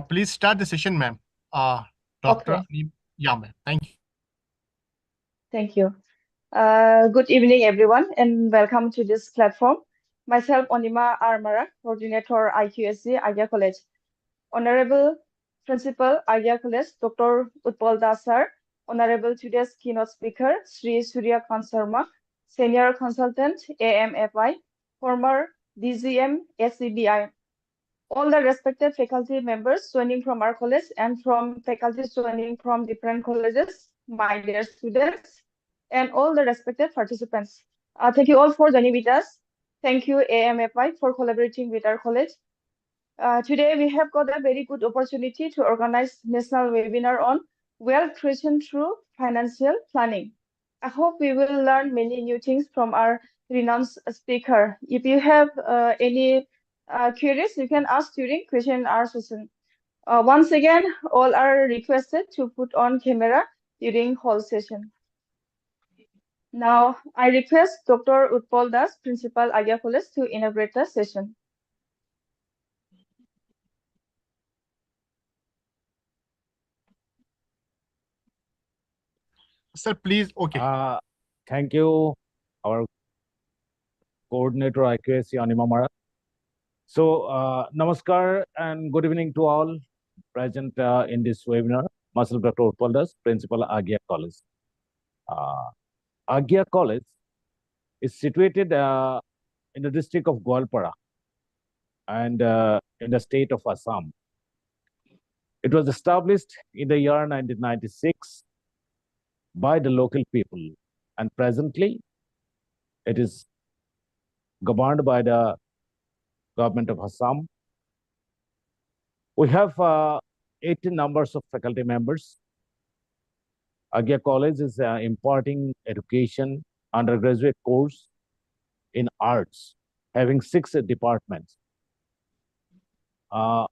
Please start the session, ma'am. Dr. Okay, Yeah, ma'am. Thank you. thank you. Good evening, everyone, and welcome to this platform. Myself, Onima Armara, Coordinator, IQSC, Agia College. Honorable Principal, Agia College, Dr. Utpal Das sir. Honorable today's keynote speaker, Sri Surya Kant Sharma, Senior Consultant, AMFI, former DGM, SCBI. All the respected faculty members joining from our college and from faculty joining from different colleges, my dear students, and all the respected participants. Thank you all for joining with us. Thank you, AMFI, for collaborating with our college. Today, we have got a very good opportunity to organize national webinar on wealth creation through financial planning. I hope we will learn many new things from our renowned speaker. If you have any queries, you can ask during question and answer session. Once again, all are requested to put on camera during whole session. Now, I request Dr. Utpal Das, Principal Agia College, to inaugurate the session. Sir, please. Okay. Thank you, our coordinator IQSC Anima Mara. So, namaskar and good evening to all present in this webinar. Myself, Dr. Utpal Das, Principal Agia College. Agia College is situated in the district of Gwalpara and in the state of Assam. It was established in the year 1996 by the local people, and presently it is governed by the government of Assam. We have 18 numbers of faculty members. Agia College is imparting education undergraduate course in arts, having 6 departments. Now,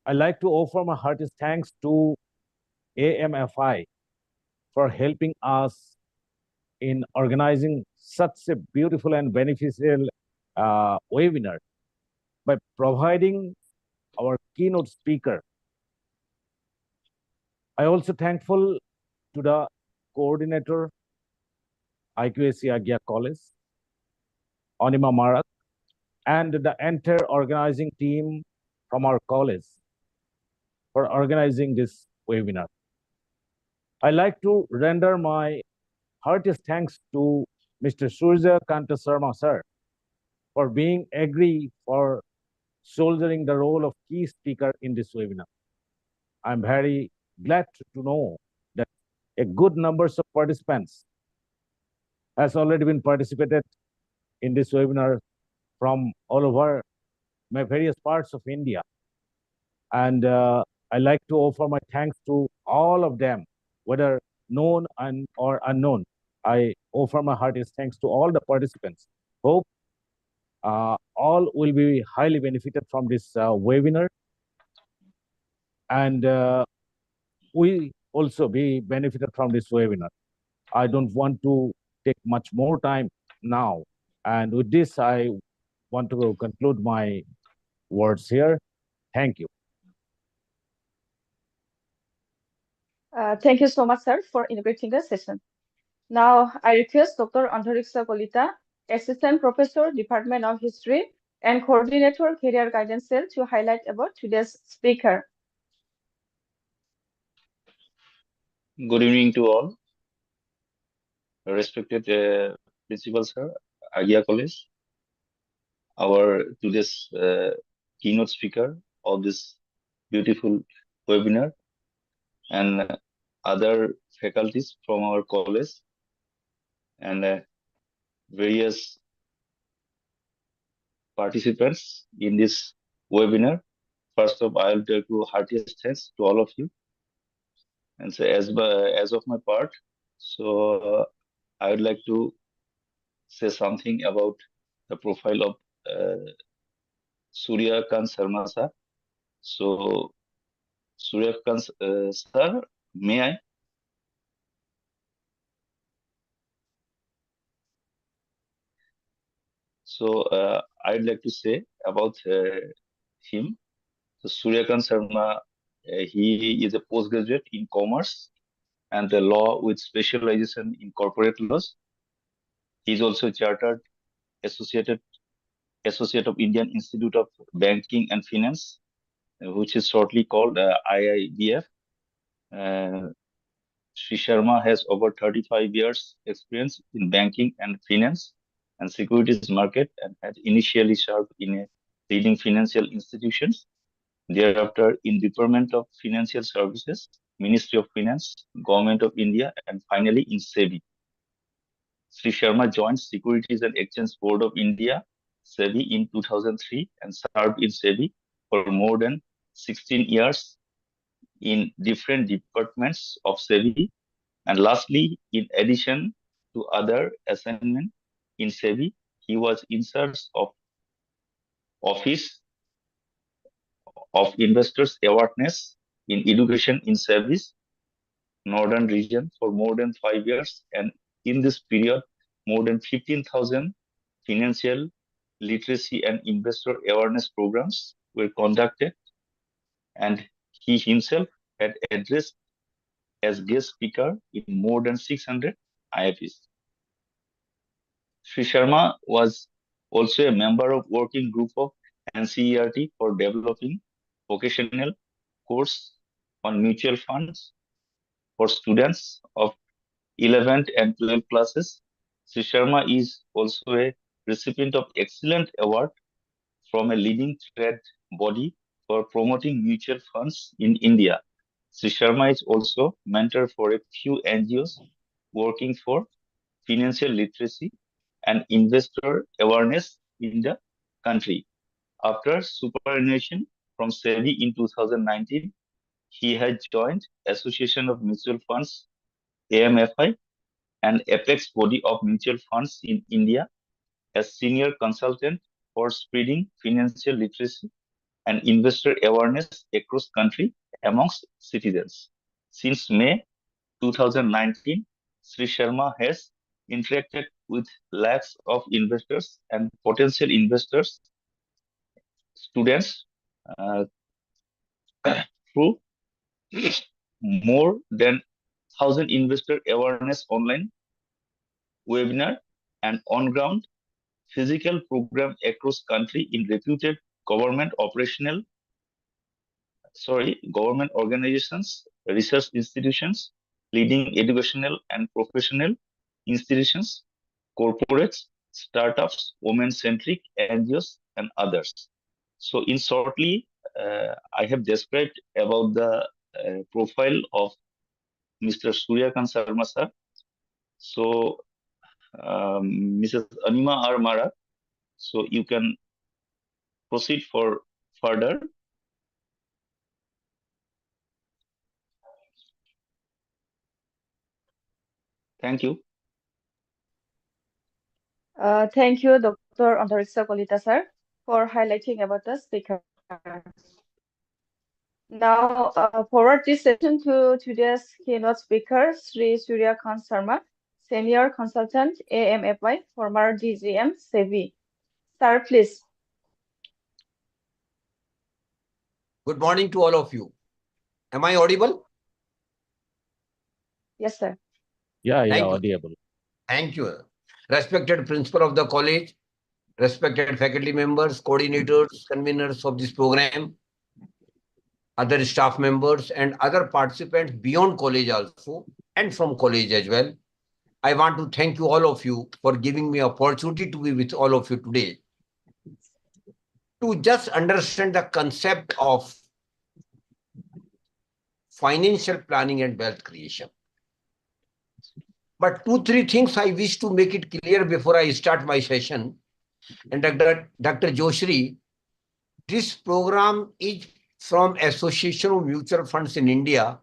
I'd like to offer my heartiest thanks to AMFI for helping us in organizing such a beautiful and beneficial webinar by providing our keynote speaker. I also thankful to the coordinator, IQSC Agia College, Anima Marak, and the entire organizing team from our college for organizing this webinar. I'd like to render my heartiest thanks to Mr. Surya Kanta Sharma sir for being agree for shouldering the role of key speaker in this webinar. I'm very glad to know that a good numbers of participants has already been participated in this webinar from all over my various parts of India. And I like to offer my thanks to all of them, whether known or unknown. I offer my heartiest thanks to all the participants. Hope all will be highly benefited from this webinar. And we also be benefited from this webinar. I don't want to take much more time now. And with this, I want to conclude my words here. Thank you. Thank you so much, sir, for inaugurating the session. Now, I request Dr. Antariksa Kolita, Assistant Professor, Department of History, and Coordinator, Career Guidance Cell, to highlight about today's speaker. Good evening to all. Respected Principal Sir, Agia College, our today's keynote speaker of this beautiful webinar, and other faculties from our college, and various participants in this webinar. First of all, I'll take to heartiest thanks to all of you. And so as of my part, so I would like to say something about the profile of Surya Kant Sharma sir. So Surya Kant sir, may I? So I'd like to say about him. So Suryakant Sharma, he is a postgraduate in commerce and the law with specialization in corporate laws. He is also chartered associated associate of Indian Institute of Banking and Finance, which is shortly called IIBF. Uh, Sri Sharma has over 35 years experience in banking and finance and securities market and had initially served in a leading financial institutions, thereafter in Department of Financial Services, Ministry of Finance, Government of India, and finally in SEBI. Sri Sharma joined Securities and Exchange Board of India, SEBI, in 2003 and served in SEBI for more than 16 years in different departments of SEBI. And lastly, in addition to other assignments in SEBI, he was in charge of Office of Investors Awareness in Education in Service, Northern Region for more than 5 years. And in this period, more than 15,000 financial literacy and investor awareness programs were conducted. And he himself had addressed as guest speaker in more than 600 IFEs. Sri Sharma was also a member of working group of NCERT for developing vocational course on mutual funds for students of 11th and 12th classes. Sri Sharma is also a recipient of excellent award from a leading trade body for promoting mutual funds in India. Sri Sharma is also mentor for a few NGOs working for financial literacy and investor awareness in the country. After superannuation from SEBI in 2019, he has joined Association of Mutual Funds AMFI and Apex Body of Mutual Funds in India as senior consultant for spreading financial literacy and investor awareness across country amongst citizens. Since May 2019, Sri Sharma has interacted with lakhs of investors and potential investors, students, uh, through more than 1,000 investor awareness online webinar and on-ground physical program across country in reputed government government organizations, research institutions, leading educational and professional institutions, corporates, startups, women-centric NGOs, and others. So, in shortly, I have described about the profile of Mr. Suryakant Sharma sir. So, Mrs. Anima R. Mara, so you can proceed for further. Thank you. Thank you, Dr. Antariksa Kolita sir, for highlighting about the speaker. Now, forward this session to today's keynote speaker, Sri Suryakant Sharma, Senior Consultant, AMFI, former DGM, SEBI. Sir, please. Good morning to all of you. Am I audible? Yes, sir. Yeah, Thank you. audible. Thank you. Respected principal of the college, respected faculty members, coordinators, conveners of this program, other staff members and other participants beyond college also and from college as well. I want to thank you all of you for giving me opportunity to be with all of you today to just understand the concept of financial planning and wealth creation. But 2-3 things I wish to make it clear before I start my session. And Dr. Joshri, this program is from Association of Mutual Funds in India,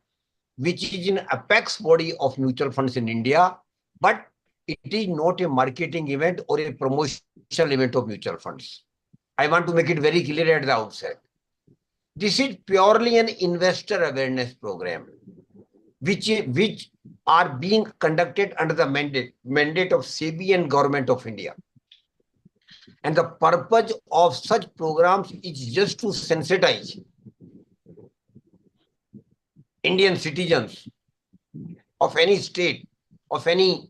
which is an apex body of mutual funds in India, but it is not a marketing event or a promotional event of mutual funds. I want to make it very clear at the outset. This is purely an investor awareness program, which are being conducted under the mandate of SEBI and Government of India. And the purpose of such programs is just to sensitize Indian citizens of any state, of any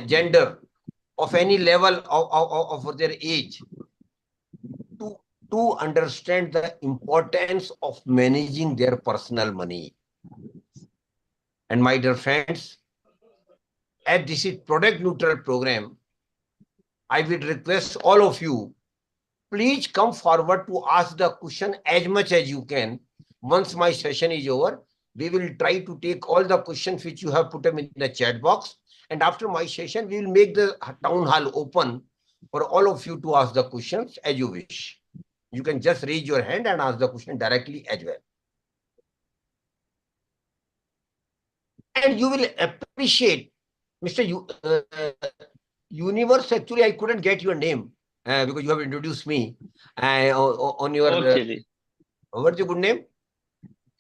gender, of any level of their age, to understand the importance of managing their personal money. And my dear friends, as this is product neutral program, I will request all of you, please come forward to ask the question as much as you can. Once my session is over, we will try to take all the questions which you have put them in the chat box. And after my session, we will make the town hall open for all of you to ask the questions as you wish. You can just raise your hand and ask the question directly as well. And you will appreciate, Mr. Universe, actually, I couldn't get your name because you have introduced me on your... Okay. What's your good name?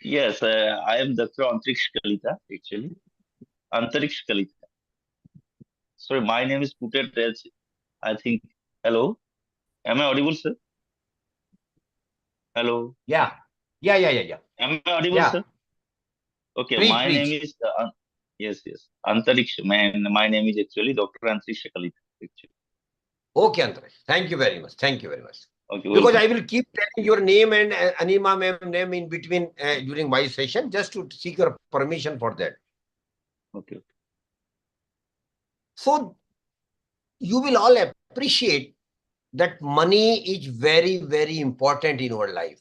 Yes, I am Dr. Antariksh Kalita, actually. Antariksh Kalita. Sorry, my name is put as, I think, hello. Am I audible, sir? Hello. Yeah. Am I audible, Yeah. sir? Okay, Preach, my name preach. is, yes. Antariksh, my name is actually Dr. Antariksh Kalita, actually. Okay, Antariksh. Thank you very much. Thank you very much. Okay, Because welcome. I will keep telling your name and Anima ma'am name in between during my session, just to seek your permission for that. Okay. So you will all appreciate that money is very, very important in our life.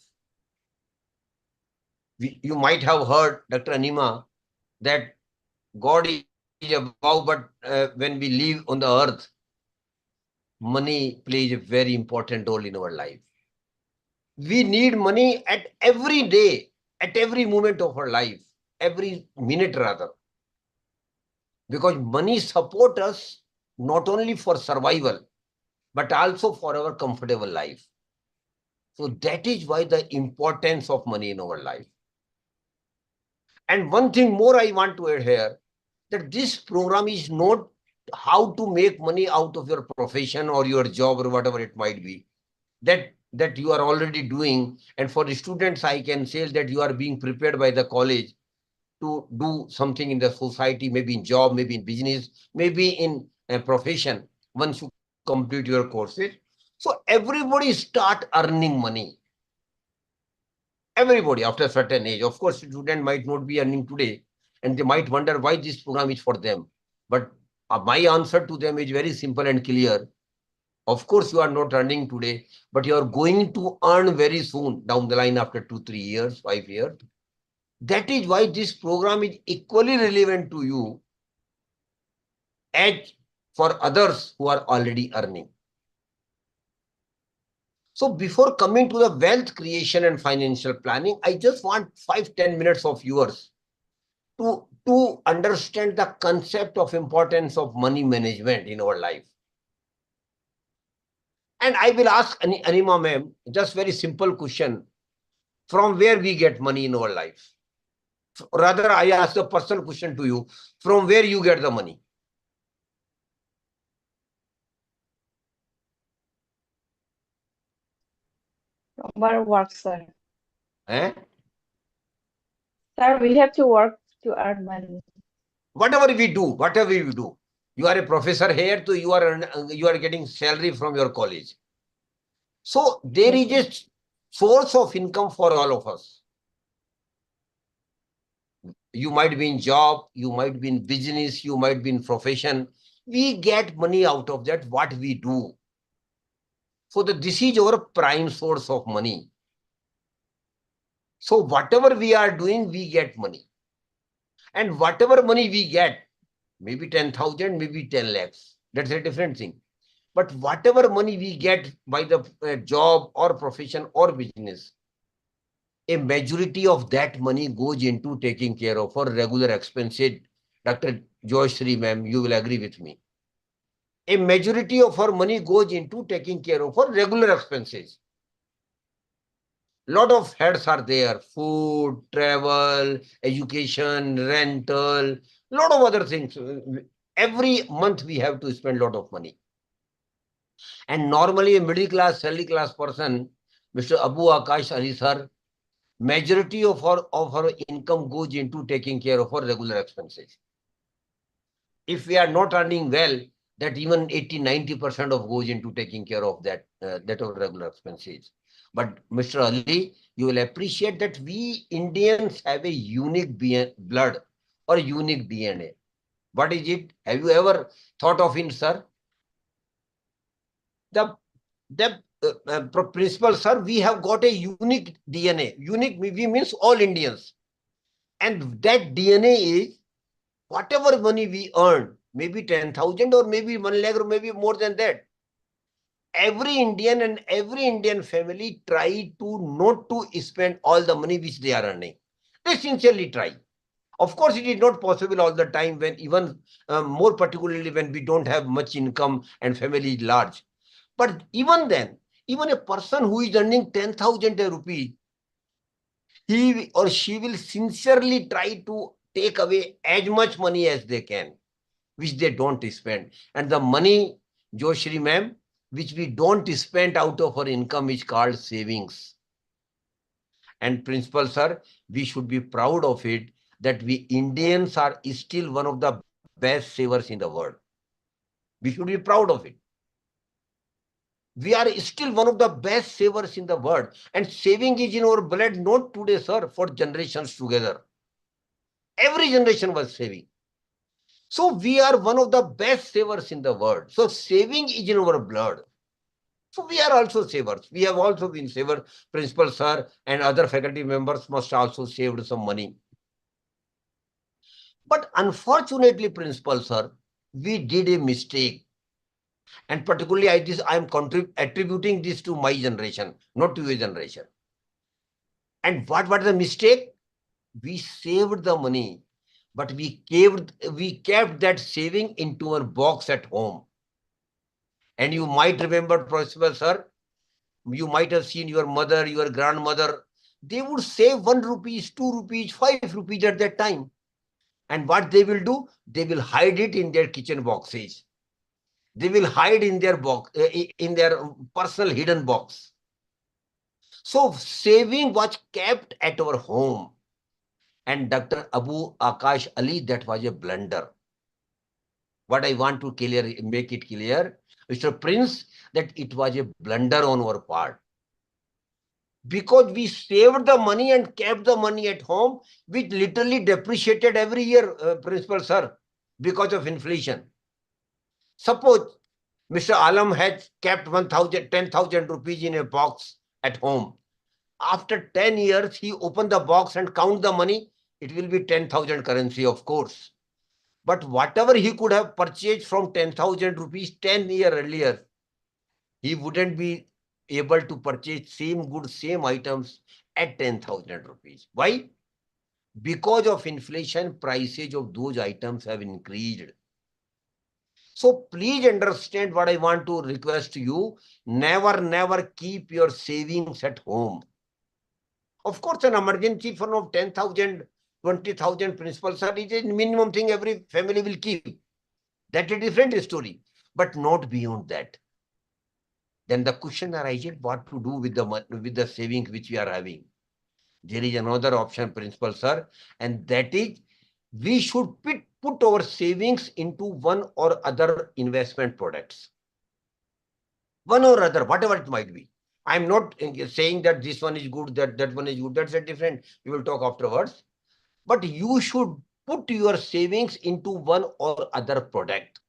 You might have heard, Dr. Anima, that God is above, but when we live on the earth, money plays a very important role in our life. We need money at every day, at every moment of our life, every minute rather. Because money supports us not only for survival, but also for our comfortable life. So that is why the importance of money in our life. And one thing more I want to add here, that this program is not how to make money out of your profession or your job or whatever it might be. That you are already doing. And for the students, I can say that you are being prepared by the college to do something in the society, maybe in job, maybe in business, maybe in a profession, once you complete your courses. So everybody start earning money. Everybody after a certain age. Of course, student might not be earning today, and they might wonder why this program is for them. But my answer to them is very simple and clear. Of course, you are not earning today, but you are going to earn very soon down the line after 2, 3 years, 5 years. That is why this program is equally relevant to you as for others who are already earning. So before coming to the wealth creation and financial planning, I just want 5-10 minutes of yours to understand the concept of importance of money management in our life. And I will ask Anima ma'am, just very simple question. From where we get money in our life? Rather, I ask a personal question to you. From where you get the money? From our work, sir. Eh? Sir, we have to work to earn money. Whatever we do, you are a professor here, so you are getting salary from your college. So there is a source of income for all of us. You might be in job, you might be in business, you might be in profession. We get money out of that, what we do. So this is our prime source of money. So whatever we are doing, we get money. And whatever money we get, maybe 10,000, maybe 10 lakhs. That's a different thing. But whatever money we get by the job or profession or business, a majority of that money goes into taking care of our regular expenses. Dr. Joyshri ma'am, you will agree with me. A majority of our money goes into taking care of our regular expenses. Lot of heads are there: food, travel, education, rental, lot of other things. Every month we have to spend a lot of money. And normally a middle class, salary class person, Mr. Abu Akash Ali sir, majority of our income goes into taking care of our regular expenses. If we are not earning well, that even 80-90% of goes into taking care of that of regular expenses. But Mr. Ali, you will appreciate that we Indians have a unique blood or unique DNA. What is it? Have you ever thought of it, sir? The principal, sir, we have got a unique DNA. Unique, we means all Indians. And that DNA is whatever money we earn, maybe 10,000 or maybe 1 lakh or maybe more than that. Every Indian and every Indian family try to not to spend all the money which they are earning. They sincerely try. Of course, it is not possible all the time, when even more particularly when we don't have much income and family is large. But even then, even a person who is earning 10,000 rupees, he or she will sincerely try to take away as much money as they can, which they don't spend. And the money, Joshri ma'am, which we don't spend out of our income is called savings. And principal sir, we should be proud of it that we Indians are still one of the best savers in the world. We should be proud of it. We are still one of the best savers in the world. And saving is in our blood, not today, sir, for generations together. Every generation was saving. So we are one of the best savers in the world. So saving is in our blood. So we are also savers. We have also been savers. Principal sir and other faculty members must also saved some money. But unfortunately, principal sir, we did a mistake. And particularly I am attributing this to my generation, not to your generation. And what was the mistake? We saved the money, but we kept that saving into our box at home. And you might remember, Principal sir, you might have seen your mother, your grandmother, they would save 1 rupees, 2 rupees, 5 rupees at that time. And what they will do? They will hide it in their kitchen boxes. They will hide in their box, in their personal hidden box. So saving was kept at our home. And Dr. Abu Akash Ali, that was a blunder. What I want to make it clear, Mr. Prince, that it was a blunder on our part. Because we saved the money and kept the money at home, which literally depreciated every year, Principal sir, because of inflation. Suppose Mr. Alam had kept 10,000 rupees in a box at home. After 10 years, he opened the box and count the money. It will be 10,000 currency, of course. But whatever he could have purchased from 10,000 rupees 10 years earlier, he wouldn't be able to purchase same goods, same items at 10,000 rupees. Why? Because of inflation, prices of those items have increased. So please understand what I want to request you. Never keep your savings at home. Of course, an emergency fund of 10,000, 20,000, principal sir, is a minimum thing every family will keep. That's a different story, but not beyond that. Then the question arises, what to do with the savings which we are having. There is another option, principal sir, and that is we should put our savings into one or other investment products. One or other, whatever it might be. I'm not saying that this one is good, that one is good. That's a different, we will talk afterwards. But you should put your savings into one or other product.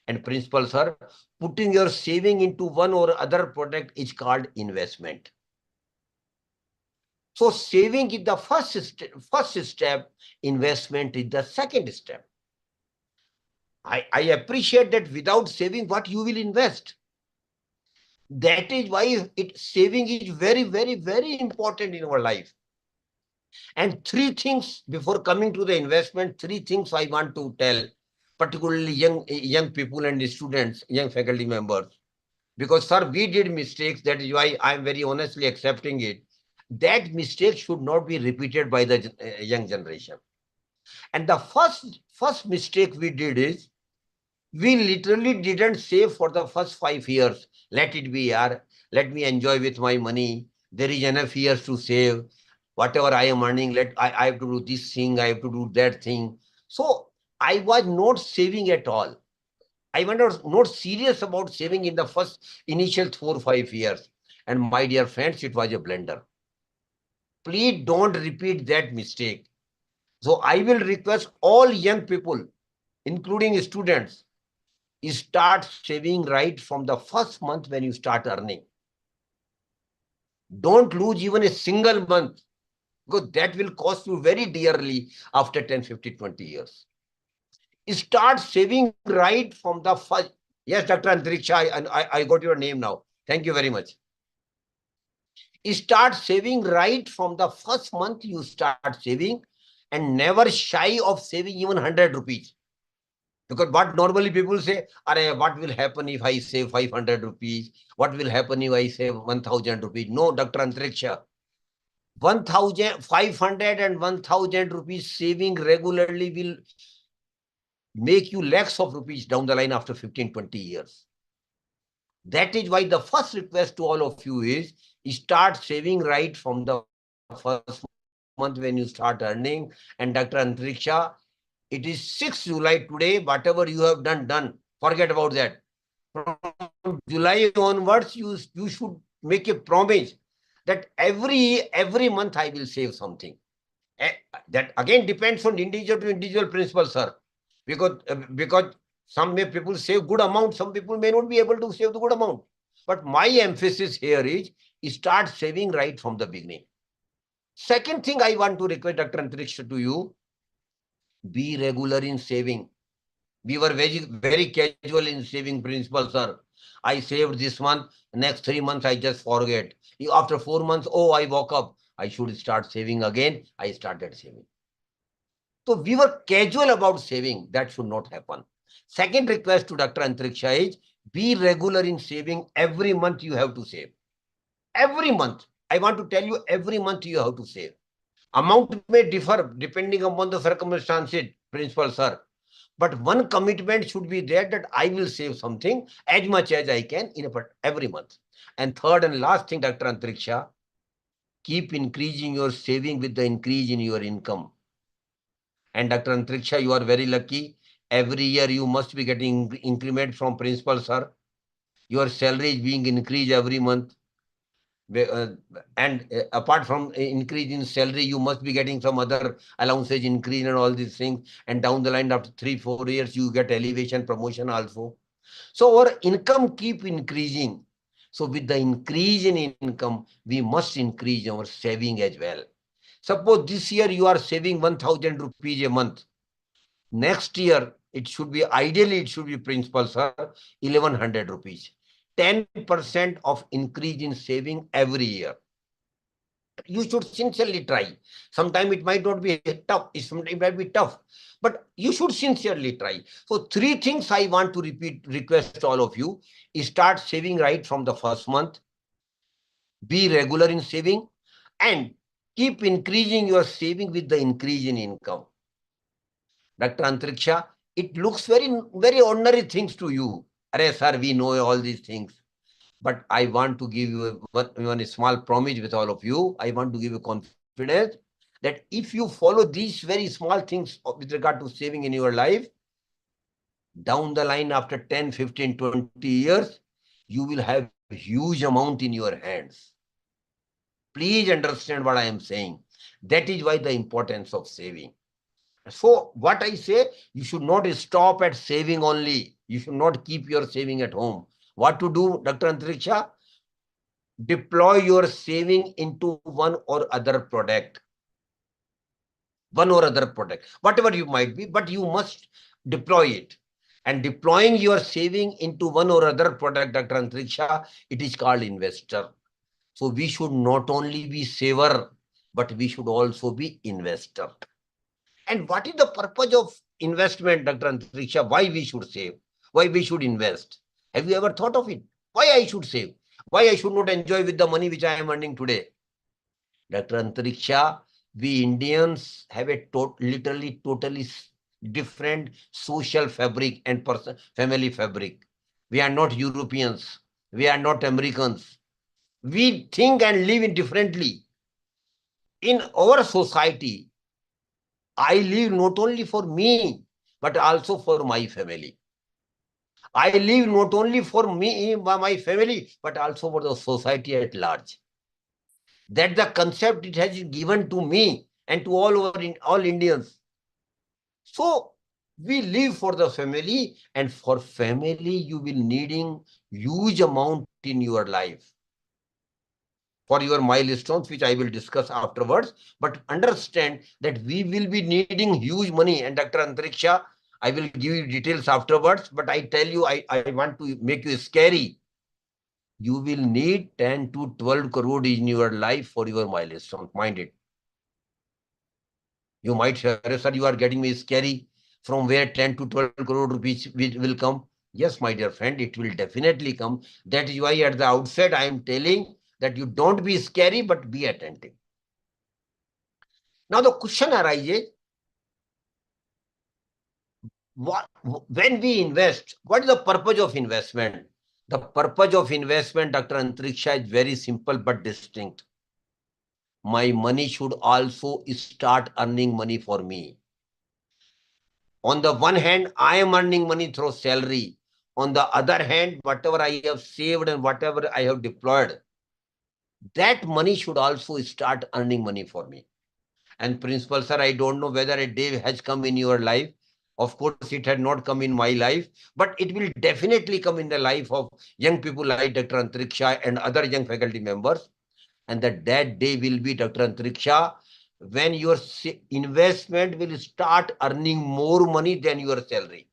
And principal sir, putting your saving into one or other product is called investment. So saving is the first step, investment is the second step. I appreciate that without saving, what you will invest. That is why saving is very important in our life. And 3 things before coming to the investment, 3 things I want to tell, particularly young people and students, young faculty members. Because sir, we did mistakes. That is why I am very honestly accepting it. That mistake should not be repeated by the young generation. And the first mistake we did is We literally didn't save for the first 5 years. Let it be, yaar. Let me enjoy with my money. There is enough years to save. Whatever I am earning, I have to do this thing, I have to do that thing. So I was not saving at all. I was not serious about saving in the first initial 4 or 5 years. And my dear friends, it was a blunder. Please don't repeat that mistake. So I will request all young people, including students, start saving right from the first month when you start earning. Don't lose even a single month, because that will cost you very dearly after 10, 15, 20 years. Start saving right from the first. Yes, Dr. Antariksha, I got your name now. Thank you very much. Start saving right from the first month you start saving, and never shy of saving even 100 rupees. Because what normally people say, what will happen if I save 500 rupees? What will happen if I save 1000 rupees? No, Dr. Antariksha. 1,500 and 1,000 rupees saving regularly will make you lakhs of rupees down the line after 15, 20 years. That is why the first request to all of you is start saving right from the first month when you start earning. And Dr. Antariksha, it is 6th July today. Whatever you have done. Forget about that. From July onwards, you should make a promise that every month I will save something. That again depends on individual to individual principle, sir. Because some people save good amount, some people may not be able to save the good amount. But my emphasis here is start saving right from the beginning. Second thing I want to request, Dr. Antariksha, to you, be regular in saving. We were very casual in saving principle, sir. I saved this month, next 3 months I just forget. After 4 months, oh, I woke up, I should start saving again. I started saving. So we were casual about saving. That should not happen. Second request to Dr. Antariksha is be regular in saving. Every month you have to save. Every month. I want to tell you, every month you have to save. Amount may differ depending upon the circumstances, principal, sir. But one commitment should be there that I will save something as much as I can in every month. And third and last thing, Dr. Antariksha, keep increasing your saving with the increase in your income. And Dr. Antariksha, you are very lucky. Every year you must be getting increment from principal, sir. Your salary is being increased every month. And apart from increase in salary, you must be getting some other allowances increase and all these things. And down the line, after 3, 4 years, you get elevation, promotion also. So our income keep increasing. So with the increase in income, we must increase our saving as well. Suppose this year you are saving 1,000 rupees a month. Next year, ideally it should be, principal, sir, 1,100 rupees. 10% of increase in saving every year. You should sincerely try. Sometimes it might not be tough. Sometimes it might be tough. But you should sincerely try. So 3 things I want to request all of you. Start saving right from the first month. Be regular in saving. And keep increasing your saving with the increase in income. Dr. Antariksha, it looks very, very ordinary things to you. Arey, sir, we know all these things. But I want to give you one small promise with all of you. I want to give you confidence that if you follow these very small things with regard to saving in your life, down the line after 10, 15, 20 years, you will have a huge amount in your hands. Please understand what I am saying. That is why the importance of saving. So what I say, you should not stop at saving only. You should not keep your saving at home. What to do, Dr. Antariksha? Deploy your saving into one or other product. Whatever you might be, but you must deploy it. And deploying your saving into one or other product, Dr. Antariksha, it is called investor. So we should not only be saver, but we should also be investor. And what is the purpose of investment, Dr. Antariksha? Why we should save? Why we should invest? Have you ever thought of it? Why I should save? Why I should not enjoy with the money which I am earning today? Dr. Antariksha, we Indians have a totally different social fabric and family fabric. We are not Europeans. We are not Americans. We think and live in differently. In our society, I live not only for me, but also for my family. I live not only for me, my family, but also for the society at large. That the concept it has given to me and to all Indians. So we live for the family, and for family you will needing huge amount in your life for your milestones, which I will discuss afterwards. But understand that we will be needing huge money. And Dr. Antariksha, I will give you details afterwards, but I tell you, I want to make you scary. You will need 10 to 12 crore in your life for your milestones. Mind it. You might say, sir, you are getting me scary. From where 10 to 12 crore rupees will come? Yes, my dear friend, it will definitely come. That is why at the outset, I am telling that you don't be scary, but be attentive. Now the question arises, when we invest, what is the purpose of investment? The purpose of investment, Dr. Antariksha, is very simple but distinct. My money should also start earning money for me. On the one hand, I am earning money through salary. On the other hand, whatever I have saved and whatever I have deployed, that money should also start earning money for me. And Principal Sir, I don't know whether a day has come in your life. Of course, it had not come in my life, but it will definitely come in the life of young people like Dr. Antariksha and other young faculty members. And that day will be, Dr. Antariksha, when your investment will start earning more money than your salary.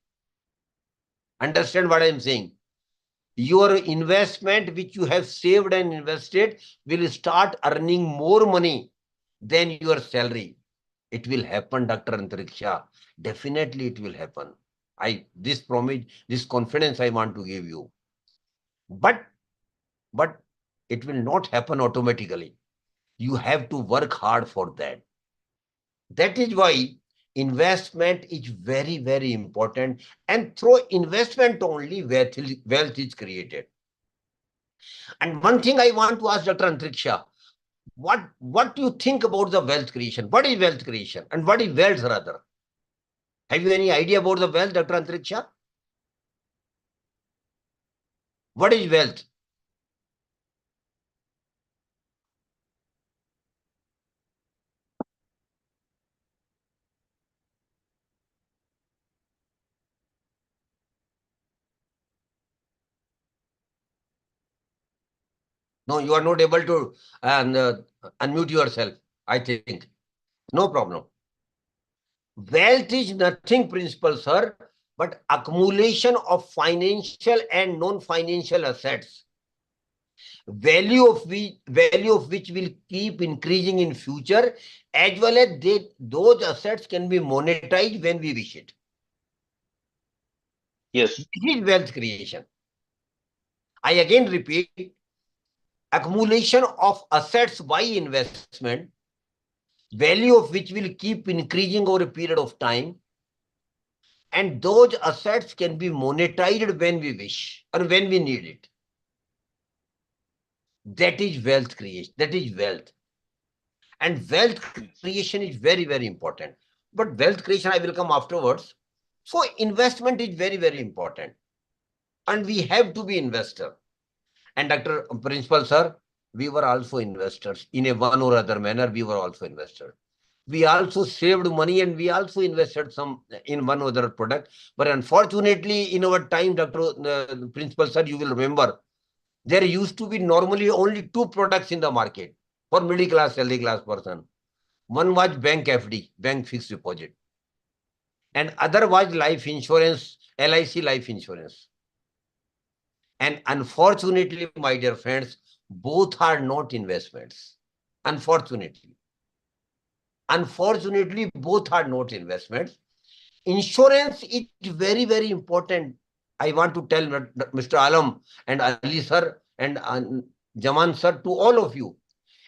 Understand what I am saying? Your investment which you have saved and invested will start earning more money than your salary. It will happen, Dr. Antariksha. Definitely it will happen. This promise, this confidence I want to give you. But it will not happen automatically. You have to work hard for that. That is why investment is very, very important. And through investment only, wealth is created. And one thing I want to ask Dr. Antariksha, what do you think about the wealth creation? What is wealth creation? And what is wealth rather? Have you any idea about the wealth, Dr. Antariksha? What is wealth? No, you are not able to unmute yourself, I think. No problem. Wealth is nothing, Principal Sir, but accumulation of financial and non-financial assets, value of which will keep increasing in future, as well as those assets can be monetized when we wish it. Yes. This is wealth creation. I again repeat, accumulation of assets by investment, value of which will keep increasing over a period of time, and those assets can be monetized when we wish or when we need it. That is wealth creation. That is wealth. And wealth creation is very, very important. But wealth creation, I will come afterwards. So investment is very, very important. And we have to be investor. And Dr. Principal Sir, we were also investors. In a one or other manner, we were also investors. We also saved money and we also invested some in one other product. But unfortunately, in our time, Dr. Principal Sir, you will remember, there used to be normally only two products in the market for middle class, salary class person. One was bank FD, bank fixed deposit. And other was life insurance, LIC life insurance. And unfortunately, my dear friends, both are not investments. Unfortunately. Unfortunately, both are not investments. Insurance is very, very important. I want to tell Mr. Alam and Ali sir and Jaman sir, to all of you,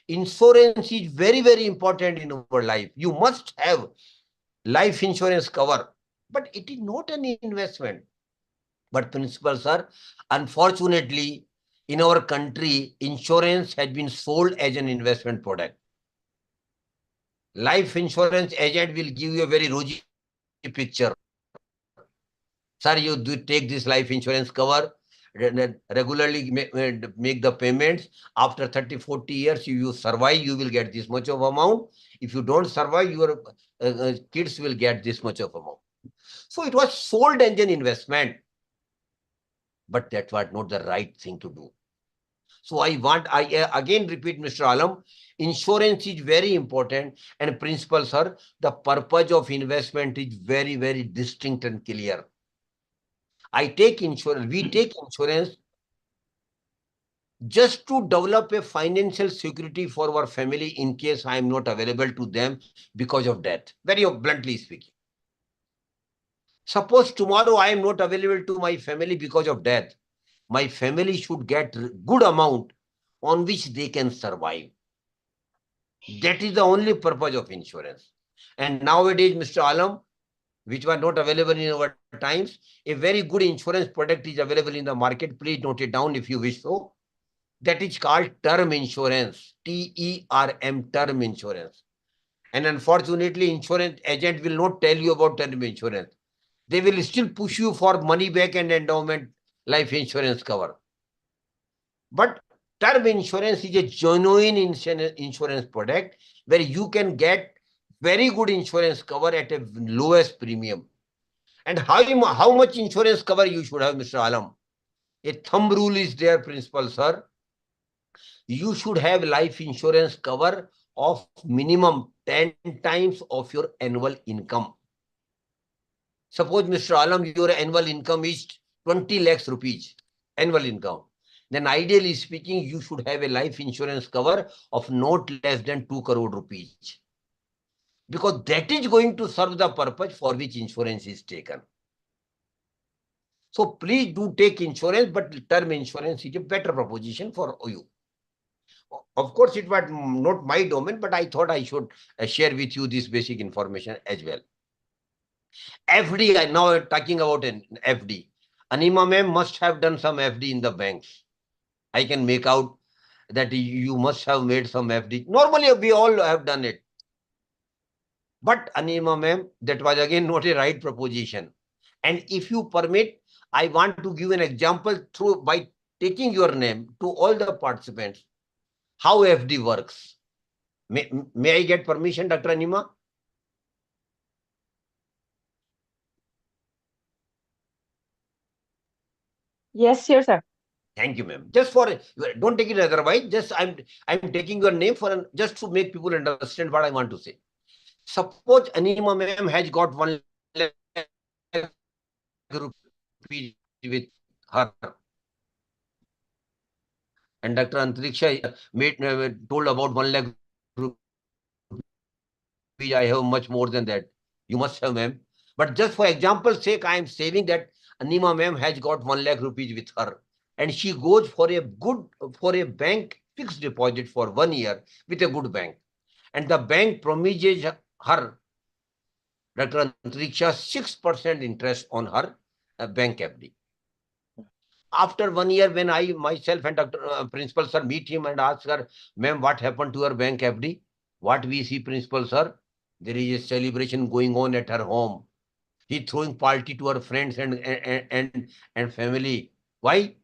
insurance is very, very important in our life. You must have life insurance cover. but it is not an investment. But principal sir, unfortunately, in our country, insurance has been sold as an investment product. Life insurance agent will give you a very rosy picture. Sir, you do take this life insurance cover, regularly make the payments. After 30, 40 years, you survive, you will get this much of amount. If you don't survive, your kids will get this much of amount. So it was sold as an investment. But that was not the right thing to do. So I again repeat, Mr. Alam, insurance is very important. And principal sir, the purpose of investment is very, very distinct and clear. I take insurance, we take insurance just to develop a financial security for our family in case I am not available to them because of death. Very bluntly speaking. Suppose tomorrow I am not available to my family because of death. My family should get good amount on which they can survive. That is the only purpose of insurance. And nowadays, Mr. Alam, which were not available in our times, a very good insurance product is available in the market. Please note it down if you wish so. That is called term insurance, TERM, term insurance. And unfortunately, insurance agent will not tell you about term insurance. They will still push you for money back and endowment life insurance cover. But term insurance is a genuine insurance product where you can get very good insurance cover at a lowest premium. And how much insurance cover you should have, Mr. Alam? A thumb rule is there, principal sir. You should have life insurance cover of minimum 10 times of your annual income. Suppose, Mr. Alam, your annual income is 20 lakhs rupees, annual income. Then ideally speaking, you should have a life insurance cover of not less than 2 crore rupees. Because that is going to serve the purpose for which insurance is taken. So please do take insurance, but term insurance is a better proposition for you. Of course, it was not my domain, but I thought I should share with you this basic information as well. FD, I now talking about an FD. Anima ma'am must have done some FD in the banks. I can make out that you must have made some FD. Normally, we all have done it. But Anima ma'am, that was again not a right proposition. And if you permit, I want to give an example by taking your name to all the participants, how FD works. May I get permission, Dr. Anima? Yes, sir. Thank you, ma'am. Just for, don't take it otherwise. Just I'm taking your name for just to make people understand what I want to say. Suppose Anima ma'am has got 1 lakh rupees with her, and Dr. Antariksha told about 1 lakh rupees. I have much more than that. You must have, ma'am. But just for example's sake, I am saying that Anima ma'am has got 1 lakh rupees with her, and she goes for a bank fixed deposit for 1 year with a good bank, and the bank promises her, Dr. Antariksha, 6% interest on her bank FD. After 1 year, when I myself and Dr. Principal sir meet him and ask her, ma'am, what happened to your bank FD? What we see, Principal sir, there is a celebration going on at her home. He throwing party to her friends and family. Why?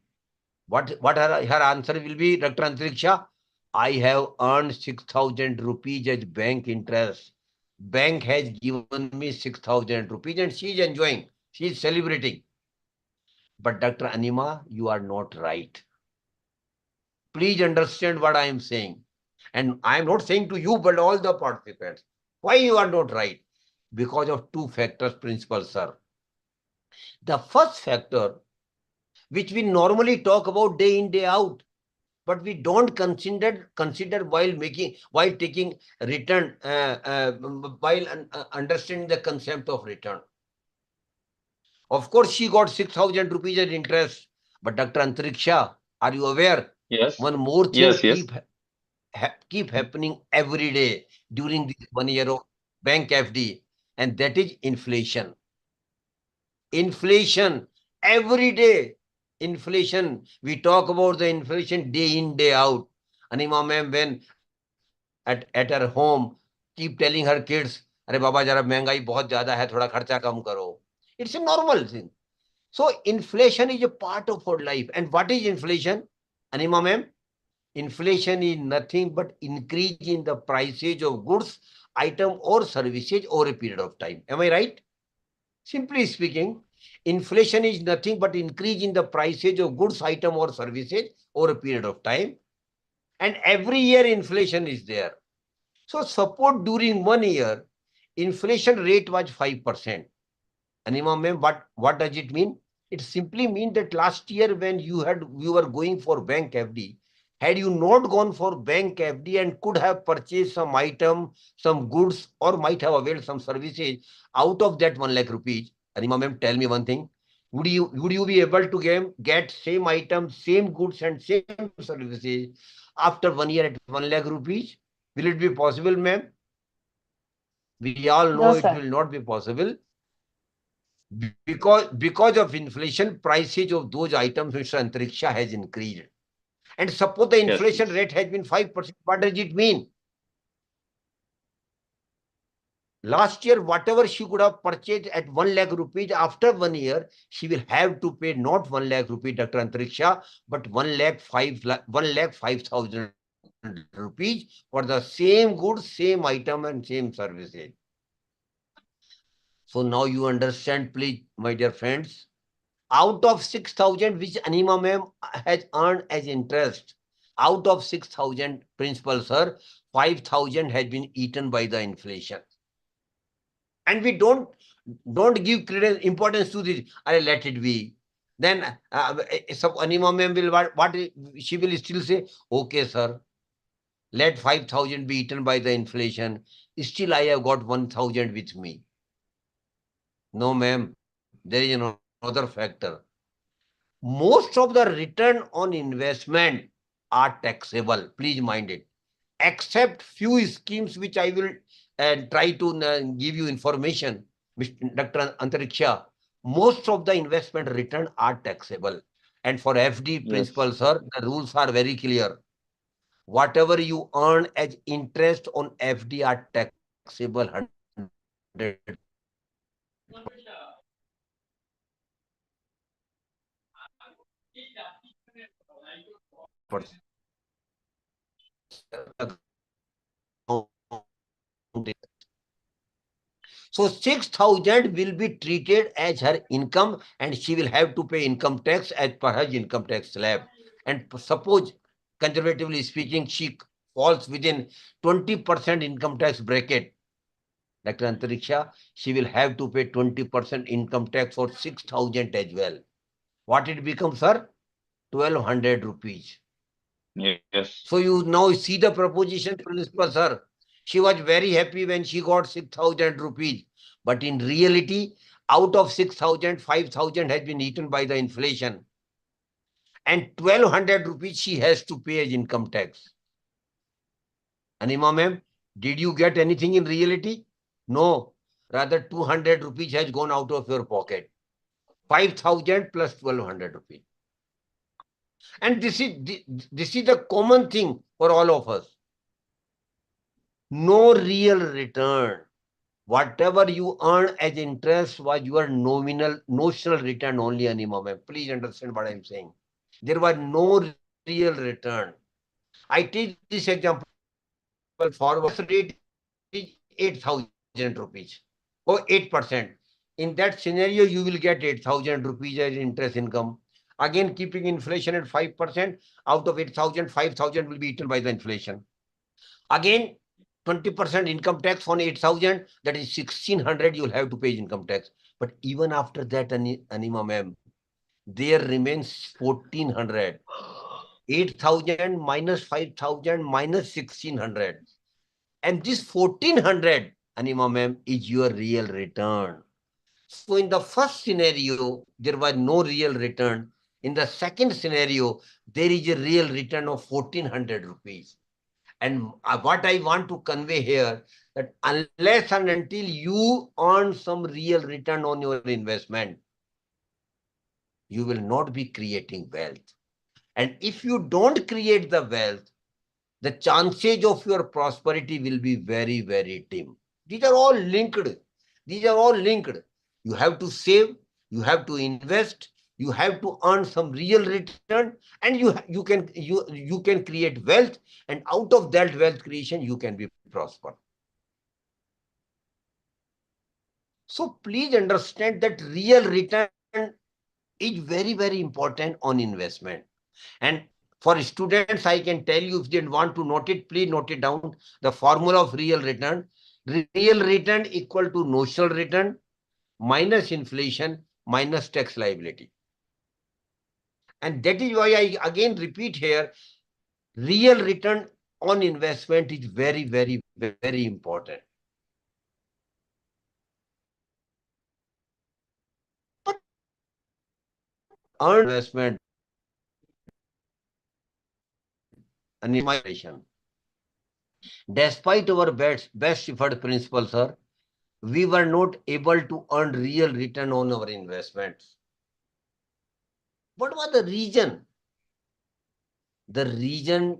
What her answer will be, Dr. Antariksha? I have earned 6,000 rupees as bank interest. Bank has given me 6,000 rupees and she is enjoying. She is celebrating. But Dr. Anima, you are not right. Please understand what I am saying. And I am not saying to you, but all the participants. Why you are not right? Because of two factors, Principal sir. The first factor, which we normally talk about day in, day out, but we don't consider while taking return, while understanding the concept of return. Of course, she got 6,000 rupees as interest. But Dr. Antariksha, are you aware? Yes. One more thing Yes. keep happening every day during this 1 year of bank FD, and that is inflation. Inflation, every day. Inflation. We talk about the inflation day in, day out. Anima ma'am, when at her home, keep telling her kids, अरे बाबा जरा महंगाई बहुत ज्यादा है, थोड़ा खर्चा कम करो. It's a normal thing. So inflation is a part of our life. And what is inflation? Anima ma'am? Inflation is nothing but increase in the prices of goods, item or services over a period of time. Am I right? Simply speaking, inflation is nothing but increase in the prices of goods, item or services over a period of time. And every year inflation is there. So suppose during 1 year, inflation rate was 5%. Anima ma'am, what does it mean? It simply means that last year when you were going for bank FD, had you not gone for bank FD and could have purchased some item, some goods, or might have availed some services out of that 1 lakh rupees, Anima ma'am, tell me one thing. Would you be able to get same item, same goods, and same services after 1 year at 1 lakh rupees? Will it be possible, ma'am? We all know No, it sir. will not be possible. Because of inflation, prices of those items, Mr. Antariksha, has increased. And suppose the Yes, inflation yes. rate has been 5%, what does it mean? Last year, whatever she could have purchased at 1 lakh rupees, after 1 year, she will have to pay not 1 lakh rupees, Dr. Antariksha, but 1 lakh 5,000 rupees for the same goods, same item, and same services. So now you understand, please, my dear friends. Out of 6,000 which Anima ma'am has earned as interest, out of 6,000 principal, sir, 5,000 has been eaten by the inflation. And we don't give credence, importance to this. I let it be. Then Anima ma'am will what she will still say, okay, sir, let 5,000 be eaten by the inflation. Still I have got 1,000 with me. No, ma'am, there is another factor. Most of the return on investment are taxable. Please mind it. Except few schemes which I will try to give you information, Dr. Antariksha. Most of the investment return are taxable. And for FD Yes. principal, sir, the rules are very clear. Whatever you earn as interest on FD are taxable 100%. So 6,000 will be treated as her income and she will have to pay income tax as per her income tax slab. And suppose, conservatively speaking, she falls within 20% income tax bracket, Dr. Antariksha, she will have to pay 20% income tax for 6,000 as well. What it becomes, sir? 1,200 rupees. Yes. So you now see the proposition, principal, sir. She was very happy when she got 6,000 rupees. But in reality, out of 6,000, 5,000 has been eaten by the inflation. And 1,200 rupees she has to pay as income tax. Anima ma'am, did you get anything in reality? No. Rather, 200 rupees has gone out of your pocket. 5,000 plus 1,200 rupees. And this is the common thing for all of us. No real return. Whatever you earn as interest was your notional return only, Anima ma'am. Please understand what I'm saying. There was no real return. I take this example. Forward rate is 8,000 rupees or 8%. In that scenario, you will get 8,000 rupees as interest income. Again, keeping inflation at 5%, out of 8,000, 5,000 will be eaten by the inflation. Again, 20% income tax on 8,000, that is 1,600 you will have to pay income tax. But even after that, Anima ma'am, there remains 1,400. 8,000 minus 5,000 minus 1,600. And this 1,400, Anima ma'am, is your real return. So in the first scenario, there was no real return. In the second scenario, there is a real return of 1,400 rupees. And what I want to convey here, that unless and until you earn some real return on your investment, you will not be creating wealth. And if you don't create the wealth, the chances of your prosperity will be very, very dim. These are all linked. These are all linked. You have to save, you have to invest, you have to earn some real return, and you can create wealth, and out of that wealth creation, you can be prosper. So please understand that real return is very, very important on investment. And for students, I can tell you, if they want to note it, please note it down. The formula of real return. Real return equal to notional return minus inflation minus tax liability. And that is why I again repeat here, real return on investment is very, very, very important. But earned investment and migration. Despite our best effort principles, sir, we were not able to earn real return on our investments. What was the reason? The reason,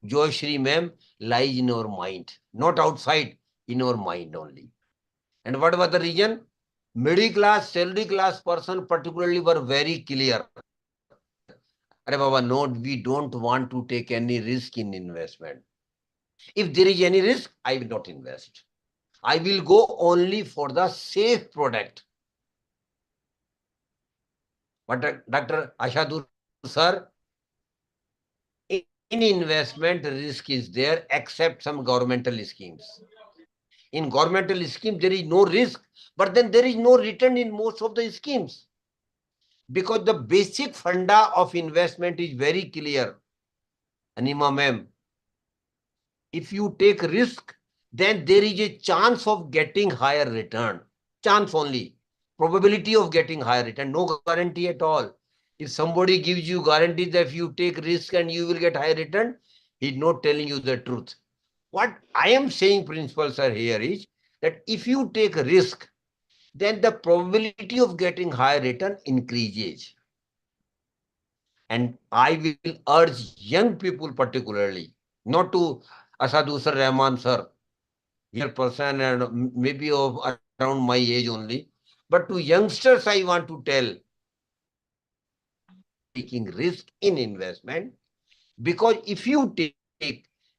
Joyshri ma'am, lies in our mind, not outside, in our mind only. And what was the reason? Middle class, salary class person particularly were very clear. Arey Baba, no, we don't want to take any risk in investment. If there is any risk, I will not invest. I will go only for the safe product. But Dr. Ashadur sir, in investment, risk is there except some governmental schemes. In governmental scheme, there is no risk, but then there is no return in most of the schemes. Because the basic funda of investment is very clear. Anima ma'am, if you take risk, then there is a chance of getting higher return. Chance only. Probability of getting higher return, no guarantee at all. If somebody gives you guarantee that if you take risk and you will get higher return, he's not telling you the truth. What I am saying, principal sir, here is that if you take a risk, then the probability of getting higher return increases. And I will urge young people particularly, not to Asadu sir, Rahman sir, here person and maybe of around my age only, but to youngsters I want to tell, taking risk in investment, because if you take,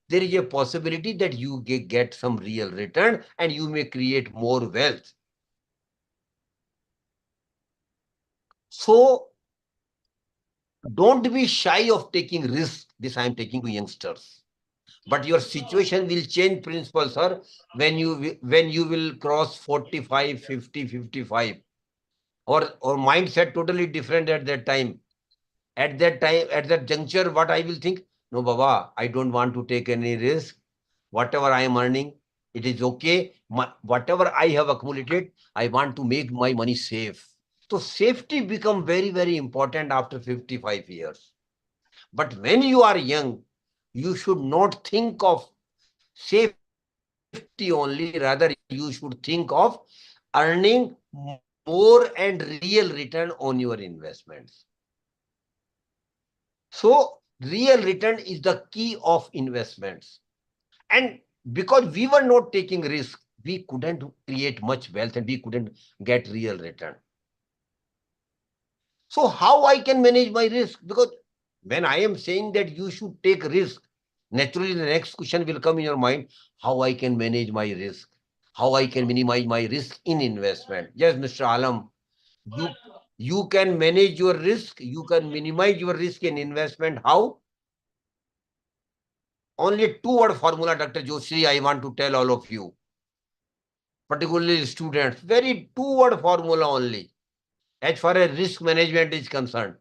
there is a possibility that you get some real return and you may create more wealth. So don't be shy of taking risk. This I am taking to youngsters. But your situation will change, principal sir, when you will cross 45, 50, 55. Or mindset totally different at that time. At that juncture, what I will think, no, Baba, I don't want to take any risk. Whatever I am earning, it is okay. Whatever I have accumulated, I want to make my money safe. So safety become very, very important after 55 years. But when you are young, you should not think of safety only, rather you should think of earning more and real return on your investments. So real return is the key of investments. And because we were not taking risk, we couldn't create much wealth and we couldn't get real return. So how I can manage my risk? Because when I am saying that you should take risk, naturally the next question will come in your mind, how I can manage my risk, how I can minimize my risk in investment. Yes, Mr. Alam, you can manage your risk, you can minimize your risk in investment. How? Only a two-word formula, Dr. Joshi, I want to tell all of you, particularly students, very two-word formula only, as far as risk management is concerned.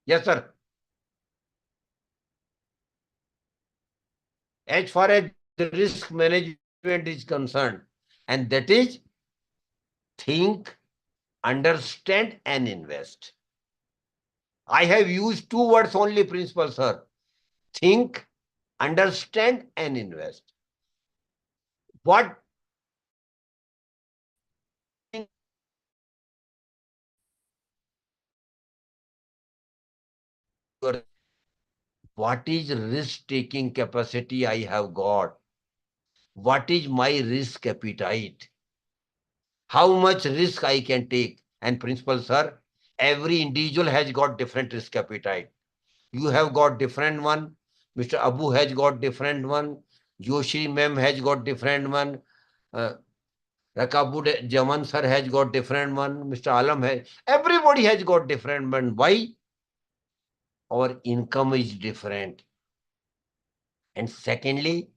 Yes, sir. As far as the risk management is concerned, and that is think, understand, and invest. I have used two words only, principal sir. Think, understand, and invest. What what is risk-taking capacity I have got? What is my risk appetite? How much risk I can take? And principal sir, every individual has got different risk appetite. You have got different one. Mr. Abu has got different one. Joshi ma'am has got different one. Uh, Rakabud Jaman sir has got different one. Mr. Alam has. Everybody has got different one. Why? Our income is different. And secondly,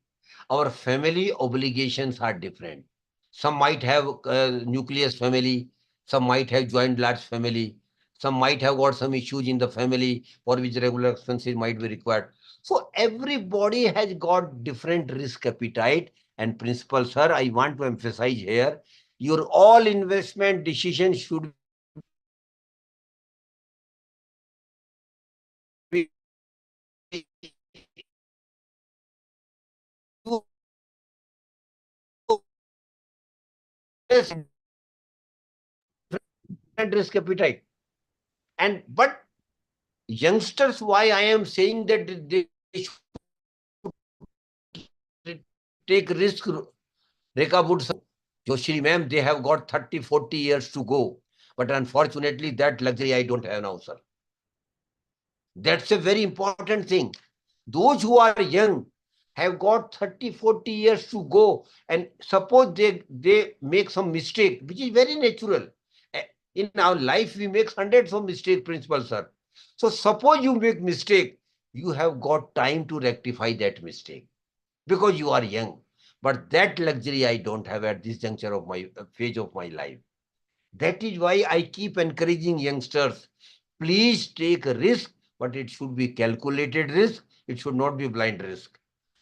our family obligations are different. Some might have nucleus family, some might have joint large family, some might have got some issues in the family for which regular expenses might be required. So everybody has got different risk appetite. And principal sir, I want to emphasize here, your all investment decisions should be different risk appetite. And but youngsters, why I am saying that they should take risk, Rekha would say, Joshi ma'am, they have got 30, 40 years to go. But unfortunately, that luxury I don't have now, sir. That's a very important thing. Those who are young have got 30, 40 years to go. And suppose they make some mistake, which is very natural. In our life, we make hundreds of mistakes, principal sir. So suppose you make mistake, you have got time to rectify that mistake because you are young. But that luxury I don't have at this juncture of my phase of my life. That is why I keep encouraging youngsters, please take a risk, but it should be calculated risk. It should not be blind risk.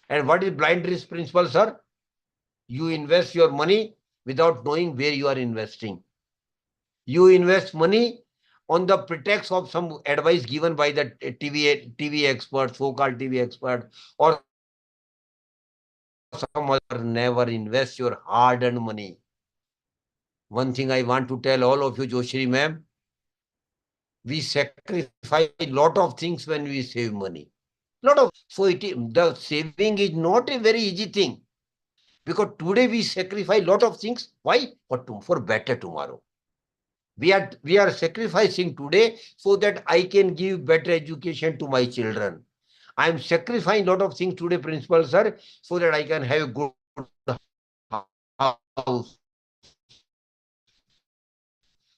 And what is blind risk, principal sir? You invest your money without knowing where you are investing. You invest money on the pretext of some advice given by the TV expert, so-called TV expert, or some other. Never invest your hard-earned money. One thing I want to tell all of you, Joshri ma'am, we sacrifice a lot of things when we save money. So the saving is not a very easy thing because today we sacrifice a lot of things. Why? For better tomorrow. We are sacrificing today so that I can give better education to my children. I am sacrificing a lot of things today, principal sir, so that I can have a good house,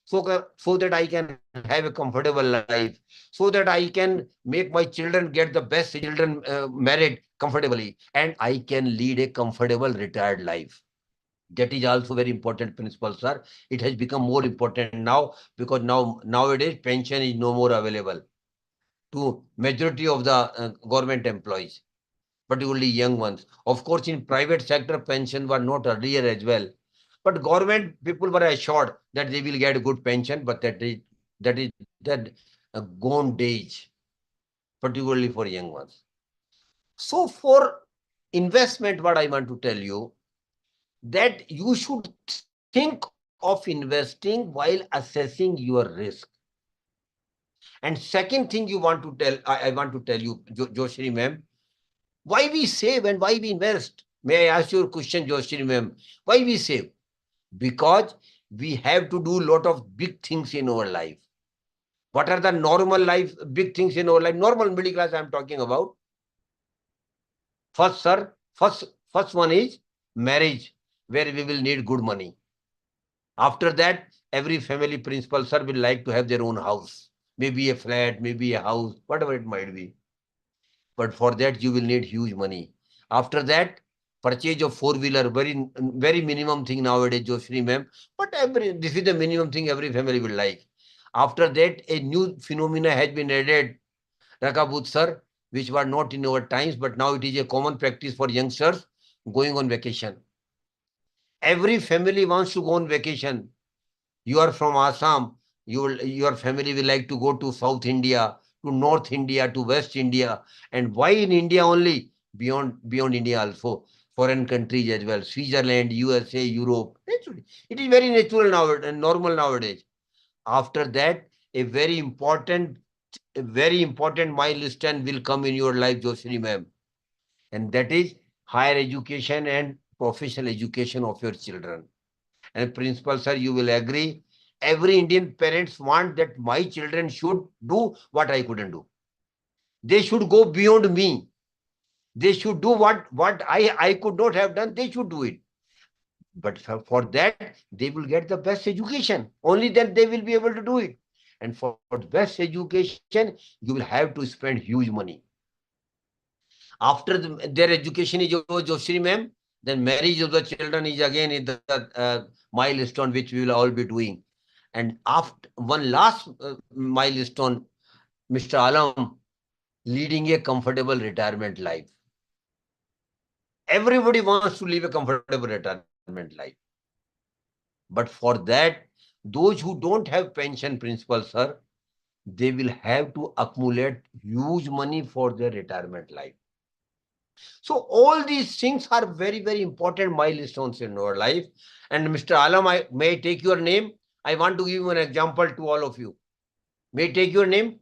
so that I can have a comfortable life, so that I can make my children get the best children married comfortably, and I can lead a comfortable retired life. That is also very important, principal sir. It has become more important now because nowadays pension is no more available to majority of the government employees, particularly young ones. Of course, in private sector, pension were not earlier as well. But government people were assured that they will get a good pension, but that gone days, particularly for young ones. So for investment, what I want to tell you, that you should think of investing while assessing your risk. And second thing you want to tell, I want to tell you, Joshri ma'am, why we save and why we invest? May I ask you a question, Joshri ma'am? Why we save? Because we have to do a lot of big things in our life. What are the normal life, big things in our life? Normal middle class I'm talking about. First, sir, first one is marriage, where we will need good money. After that, every family principal, sir, will like to have their own house. Maybe a flat, maybe a house, whatever it might be. But for that, you will need huge money. After that, purchase of four-wheeler, very minimum thing nowadays, Joshri ma'am. But this is the minimum thing every family will like. After that, a new phenomena has been added, Rakabut sir, which were not in our times, but now it is a common practice for youngsters going on vacation. Every family wants to go on vacation. You are from Assam, your family will like to go to South India, to North India, to West India. And why in India only? Beyond India also, foreign countries as well, Switzerland, USA, Europe. It is very natural now and normal nowadays. After that, a very important a very important milestone will come in your life, Joshri ma'am. And that is higher education and professional education of your children. And principal sir, you will agree, every Indian parents want that my children should do what I couldn't do. They should go beyond me. They should do what I could not have done. They should do it. But for that, they will get the best education. Only then they will be able to do it. And for best education, you will have to spend huge money. After their education is over, Joshri ma'am, then marriage of the children is again the milestone which we will all be doing. And after one last milestone, Mr. Alam, leading a comfortable retirement life. Everybody wants to live a comfortable retirement life. But for that, those who don't have pension, principal sir, they will have to accumulate huge money for their retirement life. So all these things are very, very important milestones in our life. And Mr. Alam, I may take your name. I want to give you an example to all of you. May I take your name?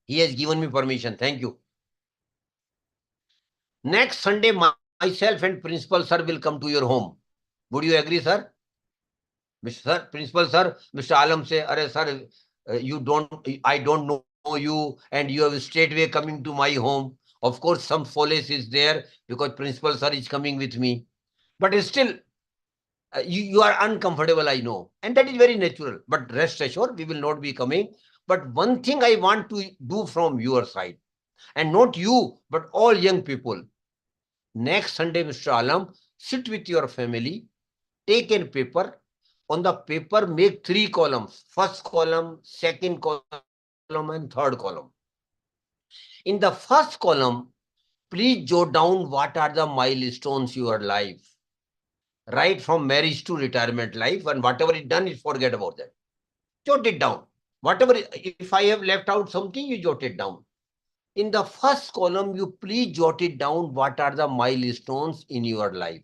He has given me permission. Thank you. Next Sunday, myself and principal sir will come to your home. Would you agree, sir? Mr. Principal sir, Mr. Alam say, "Arey sir, I don't know you, and you have straightway coming to my home." Of course, some solace is there because principal sir is coming with me. But still, you are uncomfortable, I know. And that is very natural. But rest assured, we will not be coming. But one thing I want to do from your side, and not you, but all young people. Next Sunday, Mr. Alam, sit with your family, take a paper. On the paper, make 3 columns. First column, second column, and third column. In the first column, please jot down what are the milestones in your life. Right from marriage to retirement life, and whatever is done, is forget about that. Jot it down. Whatever, if I have left out something, you jot it down. In the first column, you please jot it down what are the milestones in your life.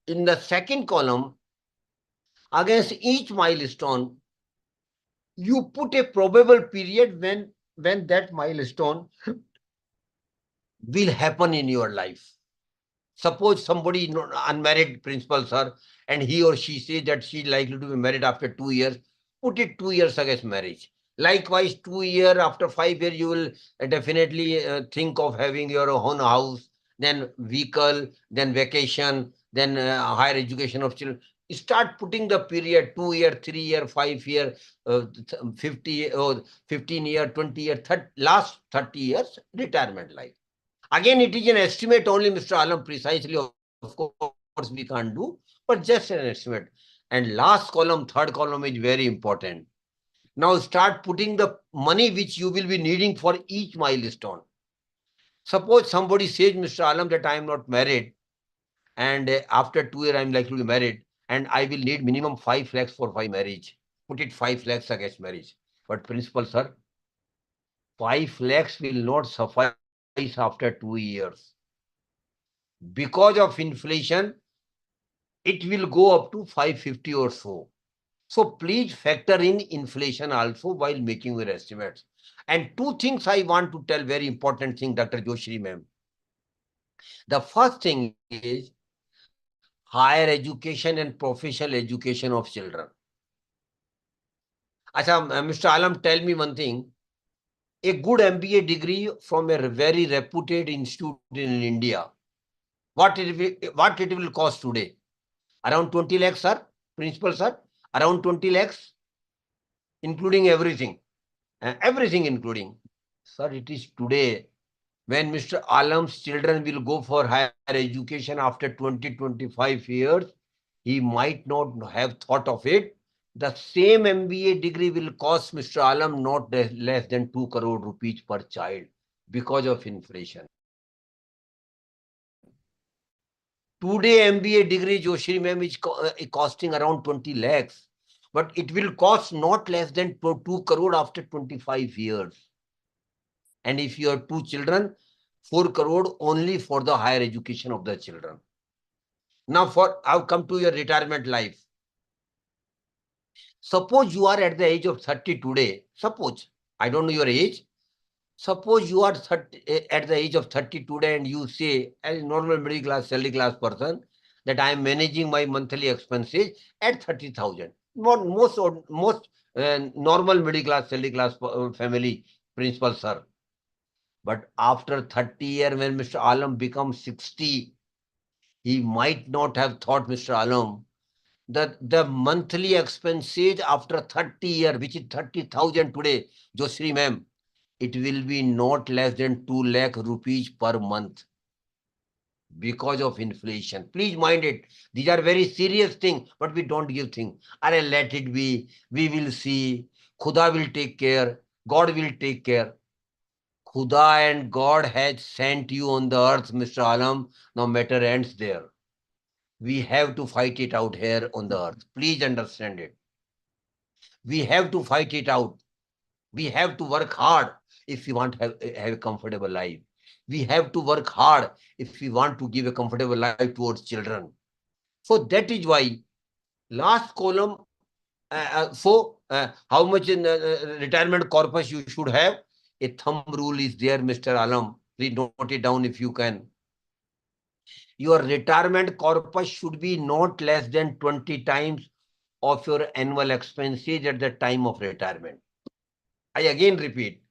In the second column, against each milestone, you put a probable period when that milestone will happen in your life. Suppose somebody unmarried, principal sir, and he or she says that she is likely to be married after 2 years, put it 2 years against marriage. Likewise, 2 years, after 5 years, you will definitely think of having your own house, then vehicle, then vacation, then higher education of children. Start putting the period 2 year, 3 year, 5 year, 50 or 15 year, 20 year, last 30 years retirement life. Again, it is an estimate only, Mr. Alam, precisely, of course, we can't do, but just an estimate. And last column, third column is very important. Now start putting the money which you will be needing for each milestone. Suppose somebody says, Mr. Alam, that I am not married, and after 2 years I am likely to be married, and I will need minimum 5 lakhs for my marriage. Put it 5 lakhs against marriage. But principal sir, 5 lakhs will not suffice after 2 years. Because of inflation, it will go up to 550 or so. So please factor in inflation also while making your estimates. And 2 things I want to tell, very important thing, Dr. Joshri ma'am. The first thing is higher education and professional education of children. Mr. Alam, tell me one thing. A good MBA degree from a very reputed institute in India, what it will cost today? Around 20 lakhs, sir? Principal, sir? Around 20 lakhs? Including everything. Everything including. Sir, it is today when Mr. Alam's children will go for higher education after 20-25 years. He might not have thought of it. The same MBA degree will cost Mr. Alam not less than 2 crore rupees per child because of inflation. Today, MBA degree, Joshri ma'am, is costing around 20 lakhs. But it will cost not less than 2 crore after 25 years. And if you have 2 children, 4 crore only for the higher education of the children. Now, I'll come to your retirement life. Suppose you are at the age of 30 today. Suppose, I don't know your age. Suppose you are 30, at the age of 30 today and you say, as a normal middle class, salary class person, that I am managing my monthly expenses at 30,000. Most normal middle class, salary class family principal, sir. But after 30 years, when Mr. Alam becomes 60, he might not have thought, Mr. Alam, that the monthly expenses after 30 years, which is 30,000 today, Joshri ma'am, it will be not less than 2 lakh rupees per month because of inflation. Please mind it. These are very serious things, but we don't give things. Arey, let it be. We will see. Khuda will take care. God will take care. Khuda and God has sent you on the earth, Mr. Alam. No matter ends there. We have to fight it out here on the earth. Please understand it. We have to fight it out. We have to work hard if we want to have a comfortable life. We have to work hard if we want to give a comfortable life towards children. So that is why last column, how much in retirement corpus you should have, a thumb rule is there, Mr. Alam. Please note it down if you can. Your retirement corpus should be not less than 20 times of your annual expenses at the time of retirement. I again repeat,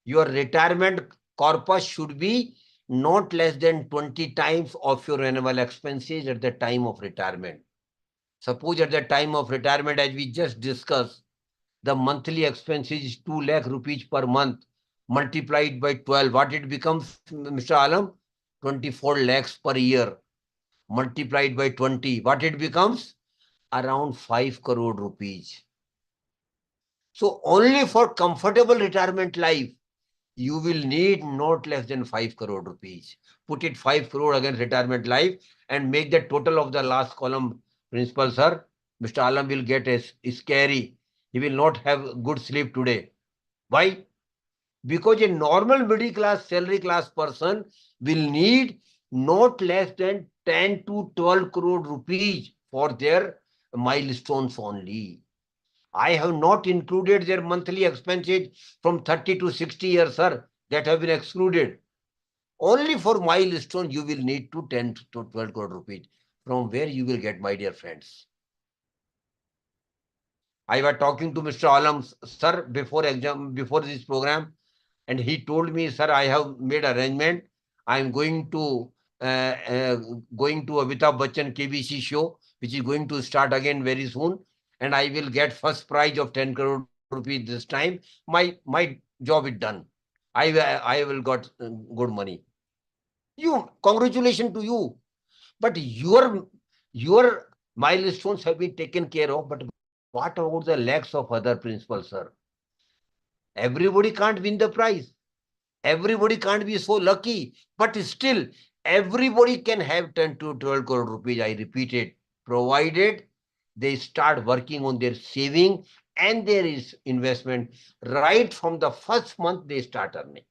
your retirement corpus should be not less than 20 times of your annual expenses at the time of retirement. Suppose at the time of retirement, as we just discussed, the monthly expenses is 2 lakh rupees per month multiplied by 12. What it becomes, Mr. Alam? 24 lakhs per year multiplied by 20. What it becomes? Around 5 crore rupees. So only for comfortable retirement life, you will need not less than 5 crore rupees. Put it 5 crore against retirement life and make the total of the last column, principal sir. Mr. Alam will get scary. He will not have good sleep today. Why? Because a normal middle class, salary class person will need not less than 10 to 12 crore rupees for their milestones only. I have not included their monthly expenses from 30 to 60 years, sir, that have been excluded. Only for milestone, you will need to 10 to 12 crore rupees. From where you will get, my dear friends? I was talking to Mr. Alam, sir, before this program, and he told me, sir, I have made arrangement. I am going to Amitabh Bachchan KBC show, which is going to start again very soon, and I will get first prize of 10 crore rupees this time. My job is done. I will got good money. Congratulations to you. But your milestones have been taken care of. But what about the lakhs of other principals, sir? Everybody can't win the prize. Everybody can't be so lucky. But still, everybody can have 10 to 12 crore rupees. I repeat it, provided they start working on their saving and there is investment right from the first month they start earning.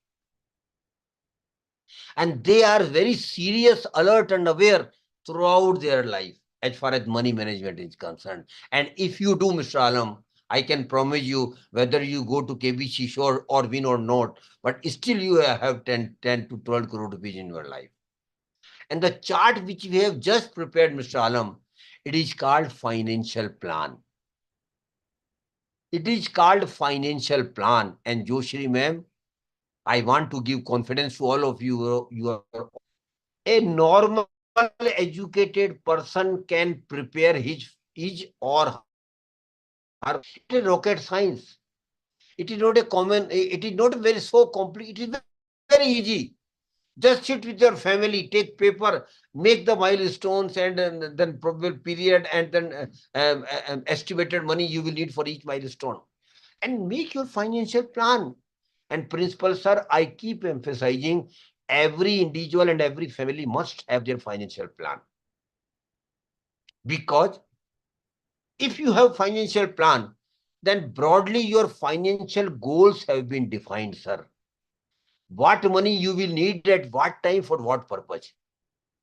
And they are very serious, alert and aware throughout their life as far as money management is concerned. And if you do, Mr. Alam, I can promise you, whether you go to KBC show or win or not, but still you have 10 to 12 crore rupees in your life. And the chart which we have just prepared, Mr. Alam, it is called financial plan. It is called financial plan. And Joshri ma'am, I want to give confidence to all of you. A normal educated person can prepare his or her rocket science. It is not a common, it is not very so complex. It is very easy. Just sit with your family, take paper, make the milestones and then probable period and then estimated money you will need for each milestone. And make your financial plan. And principal sir, I keep emphasizing every individual and every family must have their financial plan. Because if you have financial plan, then broadly your financial goals have been defined, sir. What money you will need at what time for what purpose.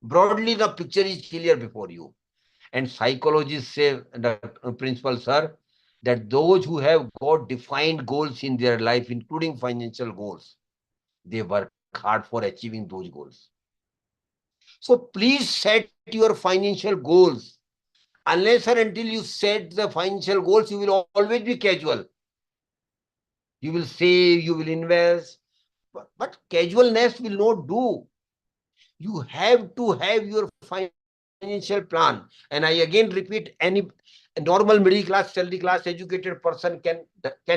Broadly, the picture is clear before you. And psychologists say, the principal sir, that those who have got defined goals in their life, including financial goals, they work hard for achieving those goals. So please set your financial goals. Unless or until you set the financial goals, you will always be casual. You will save, you will invest, but casualness will not do. You have to have your financial plan. And I again repeat, any normal middle class, salary class, educated person can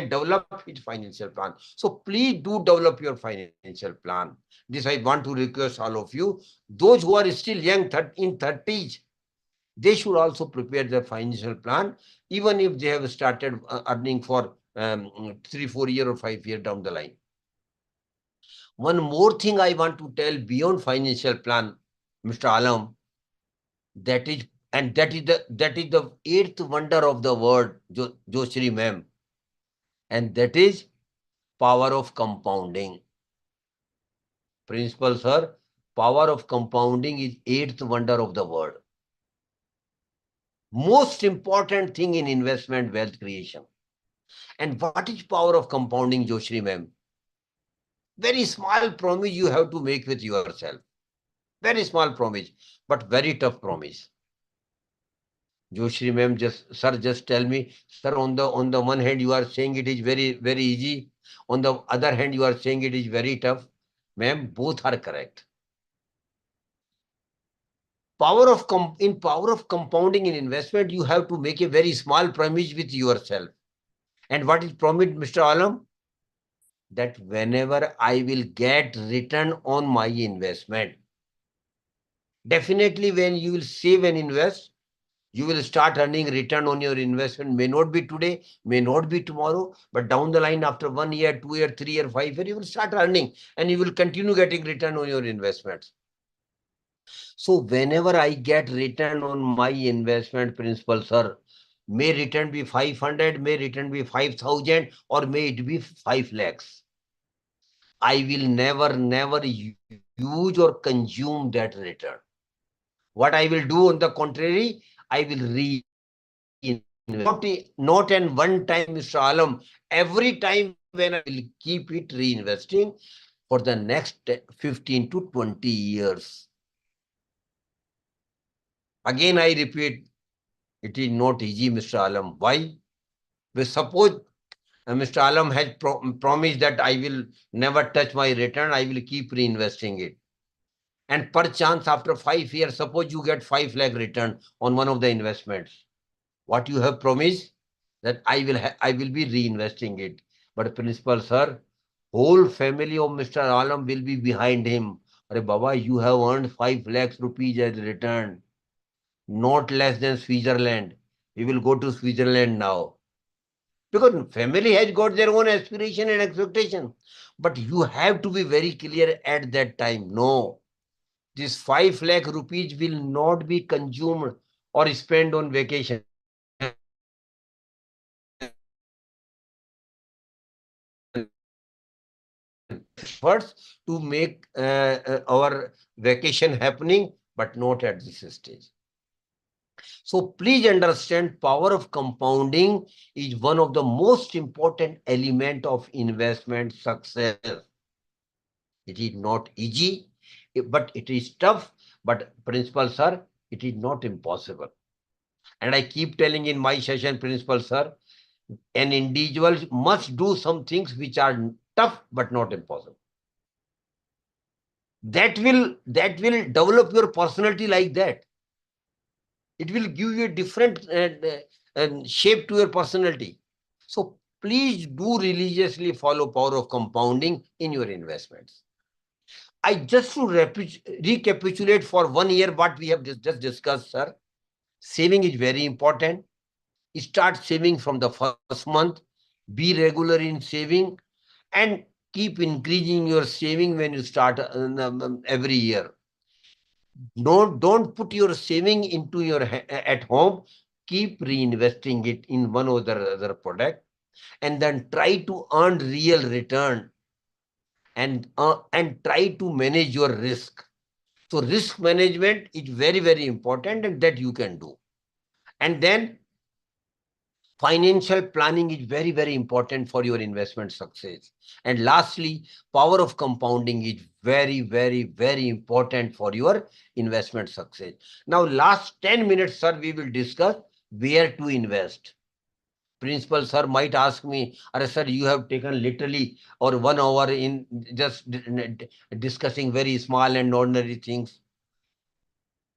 develop his financial plan. So please do develop your financial plan. This I want to request all of you. Those who are still young, in 30s, they should also prepare their financial plan, even if they have started earning for 3-4 years or 5 years down the line. One more thing I want to tell beyond financial plan, Mr. Alam, that is the eighth wonder of the world, Joshri ma'am, and that is power of compounding. Principal sir, power of compounding is eighth wonder of the world. Most important thing in investment wealth creation. And what is power of compounding, Joshri ma'am? Very small promise you have to make with yourself. Very small promise, but very tough promise. Joshri ma'am, just tell me, sir, on the one hand, you are saying it is very, very easy. On the other hand, you are saying it is very tough. Ma'am, both are correct. Power of compounding in investment, you have to make a very small promise with yourself. And what is promised, Mr. Alam? That whenever I will get return on my investment, definitely when you will save and invest, you will start earning return on your investment. May not be today, may not be tomorrow, but down the line after 1 year, 2 year, 3 year, 5 year, you will start earning and you will continue getting return on your investments. So whenever I get return on my investment, principal sir, may return be 500, may return be 5,000, or may it be 5 lakhs. I will never use or consume that return. What I will do on the contrary, I will reinvest. Not in one time, Mr. Alam. Every time when I will keep it reinvesting for the next 15 to 20 years. Again, I repeat, it is not easy, Mr. Alam. Why? Well, suppose Mr. Alam has promised that I will never touch my return, I will keep reinvesting it. And perchance after 5 years, suppose you get 5 lakh return on one of the investments. What you have promised, that I will be reinvesting it. But principal sir, whole family of Mr. Alam will be behind him. Arey Baba, you have earned 5 lakhs rupees as return, not less than Switzerland. We will go to Switzerland now. Because family has got their own aspiration and expectation. But you have to be very clear at that time. No, this 5 lakh rupees will not be consumed or spent on vacation. Efforts to make our vacation happening, but not at this stage. So please understand, power of compounding is one of the most important element of investment success. It is not easy, but it is tough. But principal sir, it is not impossible. And I keep telling in my session, principal sir, an individual must do some things which are tough but not impossible. That will develop your personality like that. It will give you a different shape to your personality. So please do religiously follow power of compounding in your investments. I just to recapitulate for 1 year what we have just discussed, sir. Saving is very important. Start saving from the first month. Be regular in saving and keep increasing your saving when you start every year. Don't put your saving into your at home. Keep reinvesting it in one or the other product, and then try to earn real return and try to manage your risk. So risk management is very, very important, and that you can do. And then Financial planning is very, very important for your investment success. And lastly, power of compounding is very, very, very important for your investment success. Now, last 10 minutes, sir, we will discuss where to invest. Principal sir might ask me, sir, you have taken literally or 1 hour in just discussing very small and ordinary things.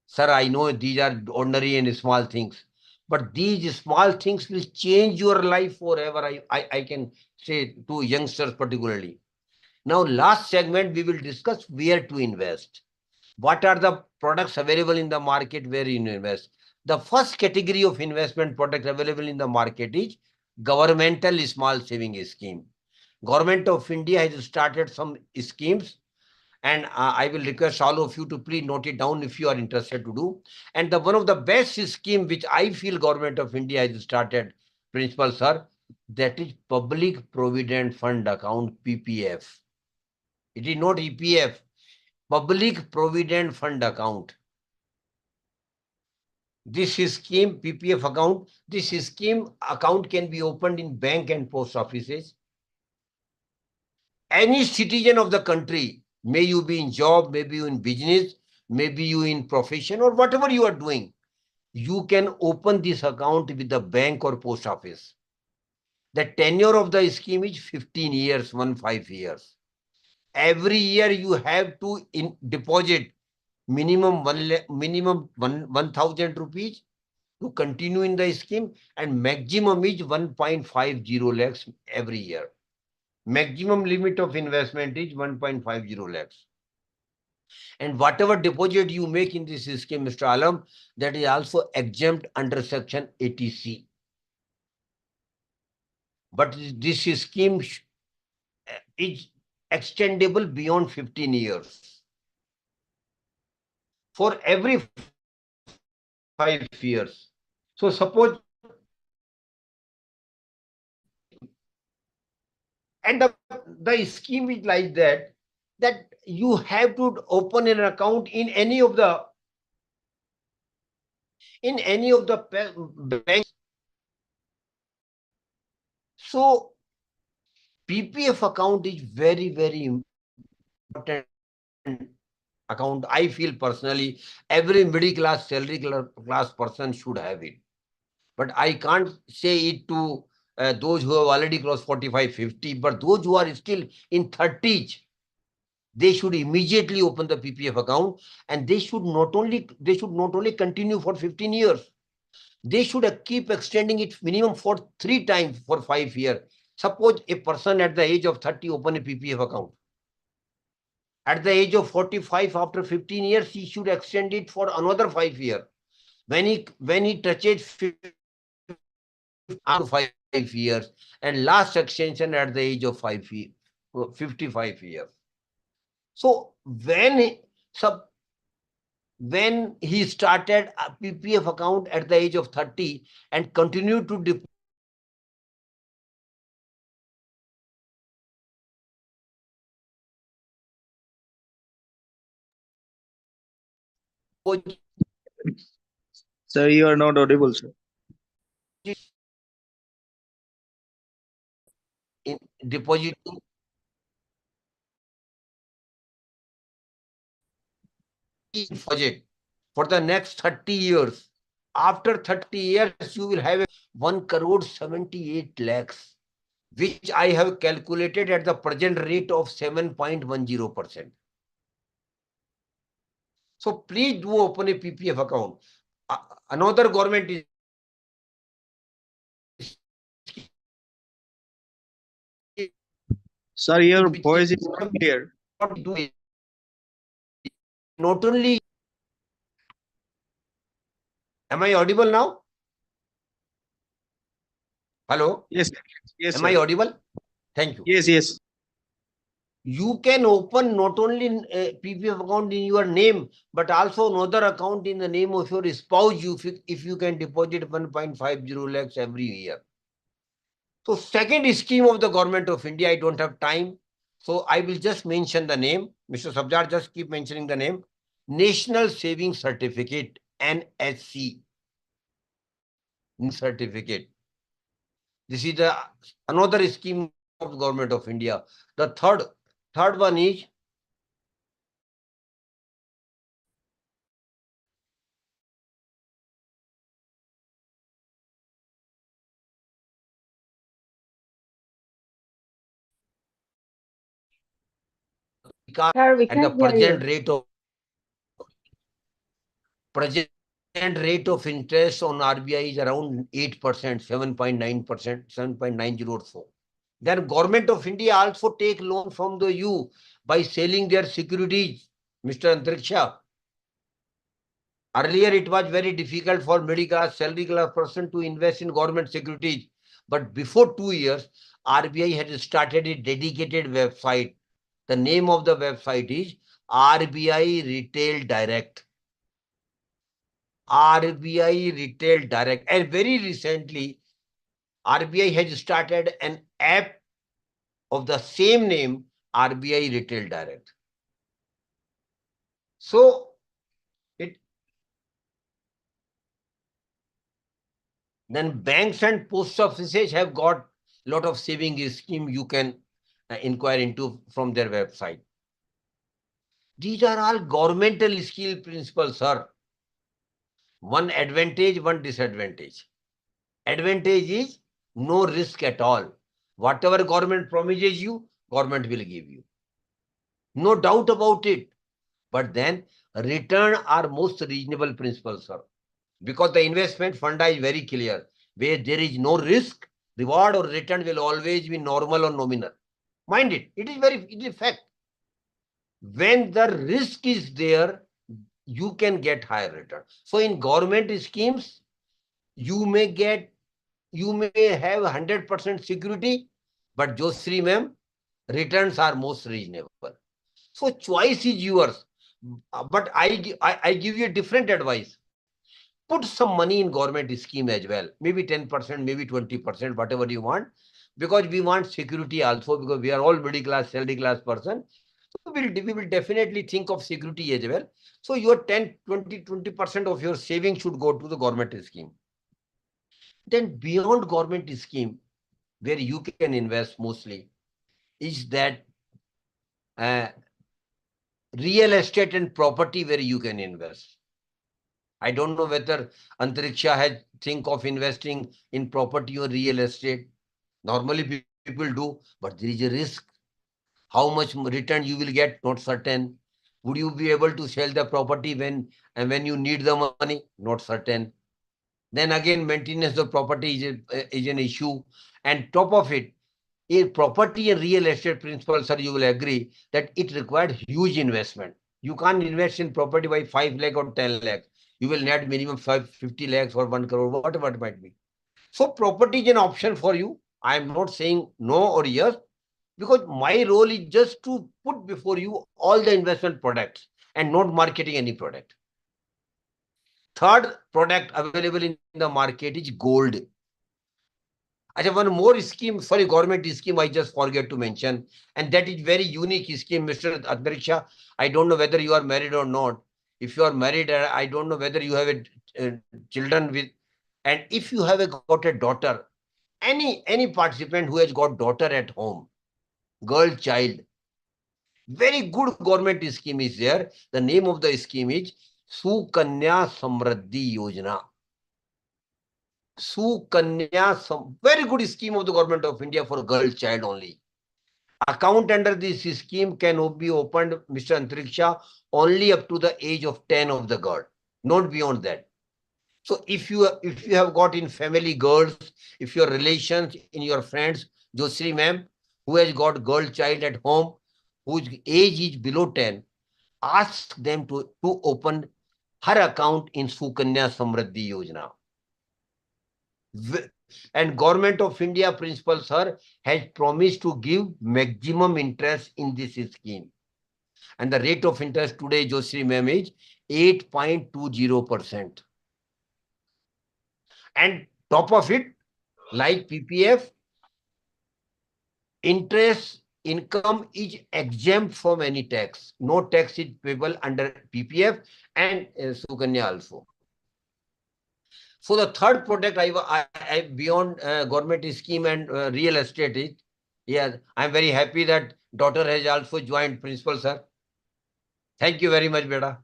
Sir, I know these are ordinary and small things, but these small things will change your life forever. I can say to youngsters particularly. Now, last segment, we will discuss where to invest. What are the products available in the market where you invest? The first category of investment products available in the market is governmental small saving scheme. Government of India has started some schemes, and I will request all of you to please note it down if you are interested to do. And one of the best scheme which I feel Government of India has started, Principal Sir, that is Public Provident Fund Account, PPF. It is not EPF, Public Provident Fund Account. This scheme, PPF account, this scheme account can be opened in bank and post offices. Any citizen of the country, may you be in job, maybe you in business, maybe you in profession or whatever you are doing, you can open this account with the bank or post office. The tenure of the scheme is 15 years, 15 years. Every year you have to deposit minimum 1,000 rupees to continue in the scheme, and maximum is 1.50 lakhs every year. Maximum limit of investment is 1.50 lakhs. And whatever deposit you make in this scheme, Mr. Alam, that is also exempt under Section 80C. But this scheme is extendable beyond 15 years. For every 5 years. So suppose, and the scheme is like that you have to open an account in any of the banks. So PPF account is very, very important account. I feel personally every middle class, salary class person should have it. But I can't say it to those who have already crossed 45, 50, but those who are still in 30s, they should immediately open the PPF account, and they should not only continue for 15 years. They should keep extending it minimum for 3 times for 5 years. Suppose a person at the age of 30 open a PPF account. At the age of 45, after 15 years, he should extend it for another 5 years. When he touches 5 years, and last extension at the age of 55 years. So when he started a PPF account at the age of 30 and continued to deposit Sir, you are not audible, sir. in depositing deposit for the next 30 years. After 30 years, you will have 1,78 lakhs, which I have calculated at the present rate of 7.10%. So please do open a PPF account. Another government is Sir, your voice is not clear. not doing. Not only, am I audible now? Hello? Yes, yes, Am sir. I audible? Thank you. Yes, yes. You can open not only a PPF account in your name, but also another account in the name of your spouse if you can deposit 1.50 lakhs every year. So second scheme of the Government of India, I don't have time. So I will just mention the name. Mr. Sabjar, just keep mentioning the name. National Saving Certificate, NSC. Certificate. This is the another scheme of the government of India. The third one is Sir, we and the can hear you. present rate of interest on RBI is around 8%, 7.9%, 7.90 or so. Then government of India also take loan from the you by selling their securities, Mr. Antariksha. Earlier, it was very difficult for middle class, salary class person to invest in government securities. But before 2 years, RBI had started a dedicated website. The name of the website is RBI Retail Direct. RBI Retail Direct. And very recently, RBI has started an app of the same name, RBI Retail Direct. So, then banks and post offices have got a lot of saving scheme you can inquire into from their website. These are all governmental skill principles, sir. One advantage, one disadvantage. Advantage is no risk at all. Whatever government promises you, government will give you. No doubt about it. But then return are most reasonable principles, sir. Because the investment fund is very clear. Where there is no risk, reward or return will always be normal or nominal. Mind it, it is a fact. When the risk is there, you can get higher return. So in government schemes, you may have 100% security, but Josri ma'am, returns are most reasonable. So choice is yours. But I give you a different advice. Put some money in government scheme as well. Maybe 10%, maybe 20%, whatever you want. Because we want security also, because we are all middle class, salary class person. So we will definitely think of security as well. So your 10, 20% of your savings should go to the government scheme. Then beyond government scheme, where you can invest mostly, is that real estate and property where you can invest. I don't know whether Antariksha has think of investing in property or real estate. Normally people do, but there is a risk. How much return you will get, not certain. Would you be able to sell the property when you need the money? Not certain. Then again, maintenance of property is an issue. And top of it, a property and real estate principle, sir, you will agree that it required huge investment. You can't invest in property by 5 lakh or 10 lakh. You will need minimum 50 lakhs or 1 crore, whatever it might be. So property is an option for you. I am not saying no or yes, because my role is just to put before you all the investment products and not marketing any product. Third product available in the market is gold. I have one more scheme, sorry, government scheme I just forget to mention, and that is very unique scheme, Mr. Antariksha. I don't know whether you are married or not. If you are married, I don't know whether you have children with, and if you have got a daughter, any participant who has got daughter at home, girl child, very good government scheme is there. The name of the scheme is Sukanya Samriddhi Yojana. Sukanya, very good scheme of the government of India for girl child only. Account under this scheme can be opened, Mr. Antariksha, only up to the age of 10 of the girl, not beyond that. So if you have got in family girls, if your relations, in your friends, Josri ma'am, who has got girl child at home, whose age is below 10, ask them to open her account in Sukanya Samriddhi Yojana. And government of India principal, sir, has promised to give maximum interest in this scheme. And the rate of interest today, Josri ma'am, is 8.20%. And top of it, like PPF, interest income is exempt from any tax. No tax is payable under PPF and Sukanya also. So the third product I beyond government scheme and real estate is, yeah, I'm very happy that daughter has also joined, principal sir. Thank you very much, beta.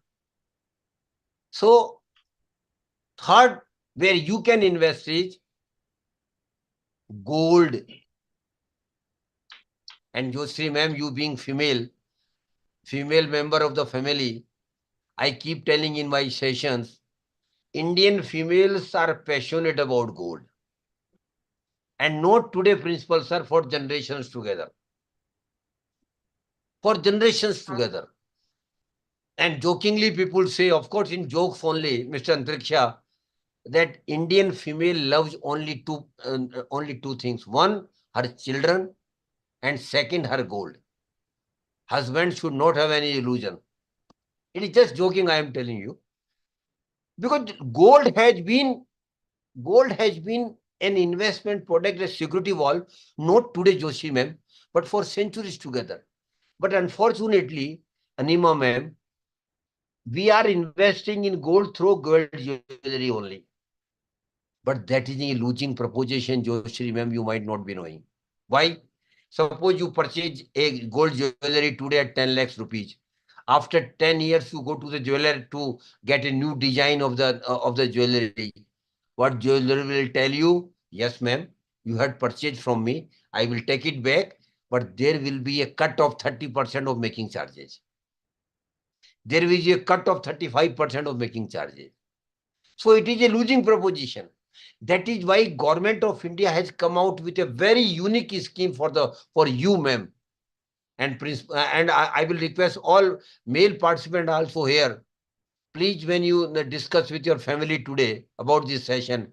So third, where you can invest is gold. And Joshri ma'am, you being female member of the family, I keep telling in my sessions, Indian females are passionate about gold. And not today, principal sir, for generations together. For generations together. And jokingly, people say, of course, in jokes only, Mr. Antriksha, that Indian female loves only two things. One, her children, and second, her gold. Husband should not have any illusion. It is just joking, I am telling you. Because gold has been an investment product, a security wall, not today, Joshi ma'am, but for centuries together. But unfortunately, Anima ma'am, we are investing in gold through gold jewelry only. But that is a losing proposition, Joshi ma'am, you might not be knowing. Why? Suppose you purchase a gold jewelry today at 10 lakhs rupees. After 10 years, you go to the jeweler to get a new design of the jewelry. What jeweler will tell you? Yes, ma'am, you had purchased from me. I will take it back, but there will be a cut of 30% of making charges. There will be a cut of 35% of making charges. So it is a losing proposition. That is why Government of India has come out with a very unique scheme for you, ma'am. And I will request all male participants also here. Please, when you discuss with your family today about this session,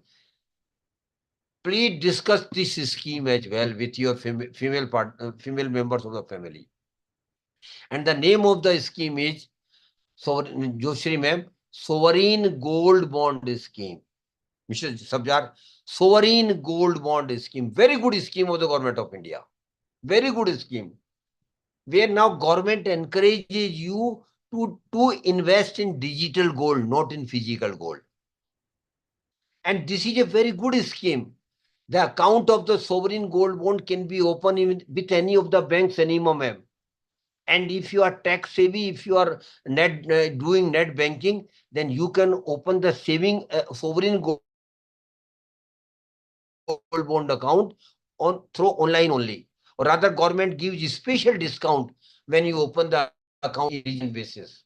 please discuss this scheme as well with your female members of the family. And the name of the scheme is, Joshri ma'am, Sovereign Gold Bond Scheme. Mr. Sabjar, Sovereign Gold Bond Scheme. Very good scheme of the Government of India. Very good scheme. Where now government encourages you to invest in digital gold, not in physical gold. And this is a very good scheme. The account of the sovereign gold bond can be opened with any of the banks anymore, ma'am. And if you are tax savvy, if you are doing net banking, then you can open the sovereign gold bond account through online only. Or rather, government gives special discount when you open the account on region basis.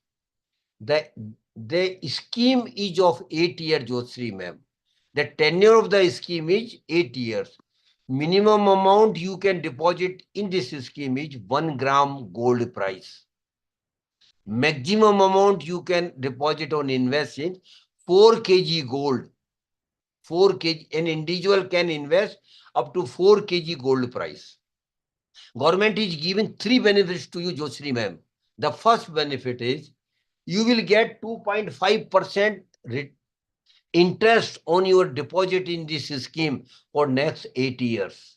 The scheme is of 8 years, Jyotsri ma'am. The tenure of the scheme is 8 years. Minimum amount you can deposit in this scheme is 1 gram gold price. Maximum amount you can deposit on invest in 4 kg gold. 4 kg, an individual can invest up to 4 kg gold price. Government is giving 3 benefits to you, Jyotsri ma'am. The first benefit is you will get 2.5% interest on your deposit in this scheme for next 8 years.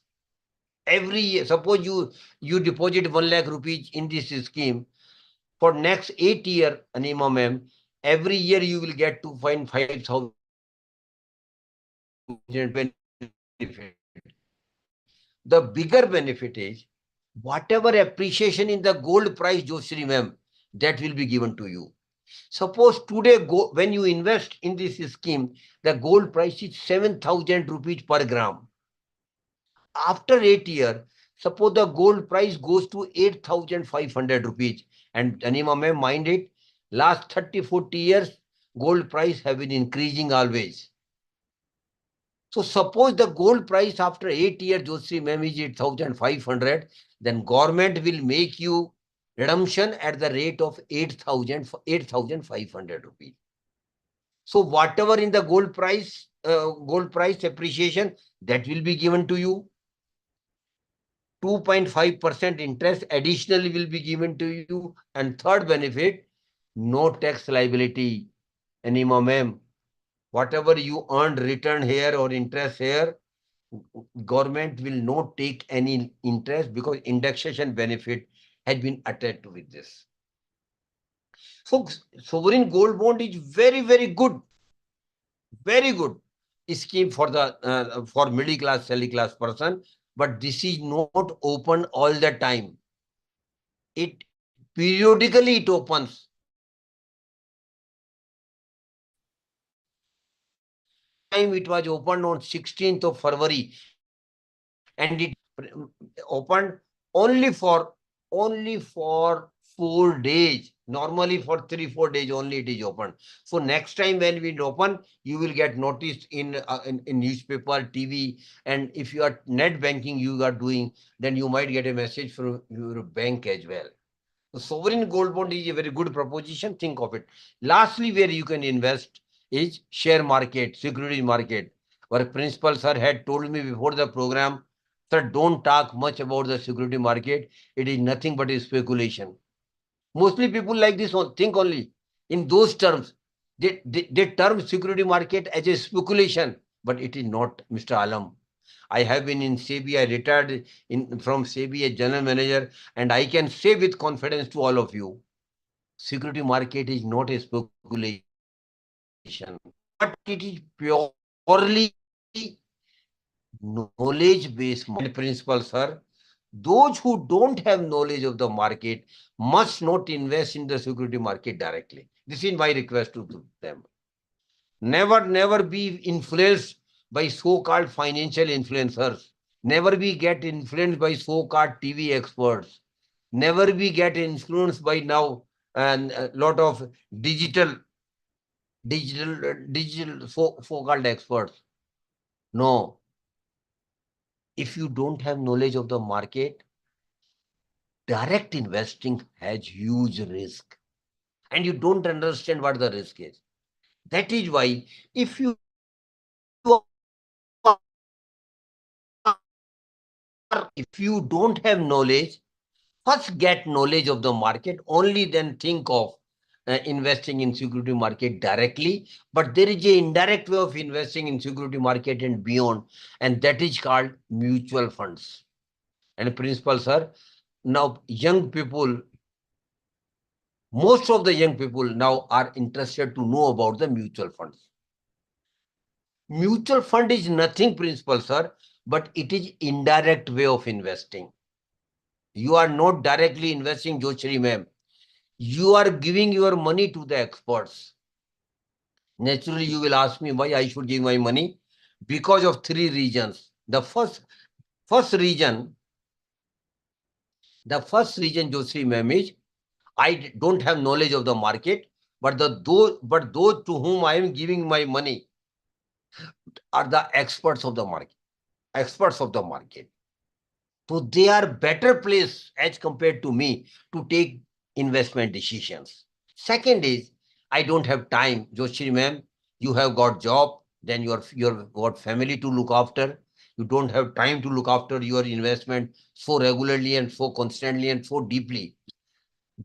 Every year, suppose you deposit 1 lakh rupees in this scheme for next 8 years, Anima ma'am, every year you will get 2.5 thousand benefit. The bigger benefit is whatever appreciation in the gold price, Joshri ma'am, that will be given to you. Suppose today, when you invest in this scheme, the gold price is 7,000 rupees per gram. After 8 years, suppose the gold price goes to 8,500 rupees. And Anima ma'am, mind it, last 30-40 years, gold price have been increasing always. So suppose the gold price after 8 years, Joshi ma'am, is 8,500, then government will make you redemption at the rate of 8,500 rupees. So whatever in the gold price appreciation, that will be given to you. 2.5% interest additionally will be given to you. And third benefit, no tax liability anymore, ma'am. Whatever you earned return here or interest here, government will not take any interest because indexation benefit has been attached with this. So sovereign gold bond is very, very good. Very good. scheme for the for middle class, salary class person, but this is not open all the time. It periodically it opens. Time it was opened on 16th of February, and it opened only for 4 days. Normally for 3-4 days only it is open. So next time when we open, you will get noticed in newspaper, TV, and if you are net banking you are doing, then you might get a message from your bank as well. So sovereign gold bond is a very good proposition. Think of it. Lastly, where you can invest is share market, security market. Our principal sir had told me before the program, sir, don't talk much about the security market. It is nothing but a speculation. Mostly people like this think only in those terms. They term security market as a speculation, but it is not, Mr. Alam. I have been in SEBI, I retired from SEBI as general manager, and I can say with confidence to all of you, security market is not a speculation, but it is purely knowledge-based principle, sir. Those who don't have knowledge of the market must not invest in the security market directly. This is my request to them. Never be influenced by so-called financial influencers. Never be get influenced by so-called TV experts. Never be get influenced by now and a lot of digital so-called experts. No. If you don't have knowledge of the market, direct investing has huge risk. And you don't understand what the risk is. That is why if you don't have knowledge, first get knowledge of the market, only then think of investing in security market directly. But there is an indirect way of investing in security market and beyond, and that is called mutual funds. And principal sir, now young people, most of the young people now are interested to know about the mutual funds. Mutual fund is nothing, principal sir, but it is indirect way of investing. You are not directly investing, Joshri ma'am. You are giving your money to the experts. Naturally, you will ask me why I should give my money. Because of 3 reasons. The first reason, Joshri ma'am, is I don't have knowledge of the market, but those to whom I am giving my money are the experts of the market. So they are better placed as compared to me to take investment decisions. Second is, I don't have time. Joshri ma'am, you have got job, then you have got family to look after. You don't have time to look after your investment so regularly and so constantly and so deeply.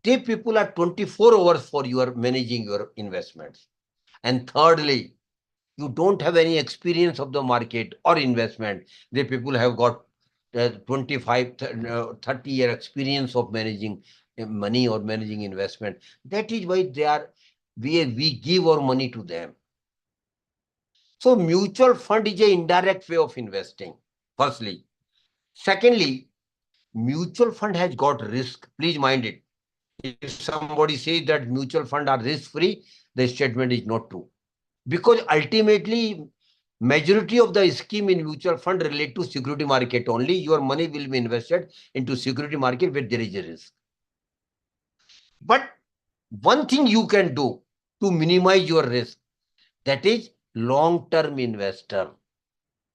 They people are 24 hours for your managing your investments. And thirdly, you don't have any experience of the market or investment. The people have got 25, 30-year experience of managing money or managing investment. That is why we give our money to them. So mutual fund is an indirect way of investing, firstly. Secondly, mutual fund has got risk. Please mind it. If somebody says that mutual fund are risk-free, the statement is not true. Because ultimately, majority of the scheme in mutual fund relate to security market only. Your money will be invested into security market where there is a risk. But one thing you can do to minimize your risk, that is long-term investor.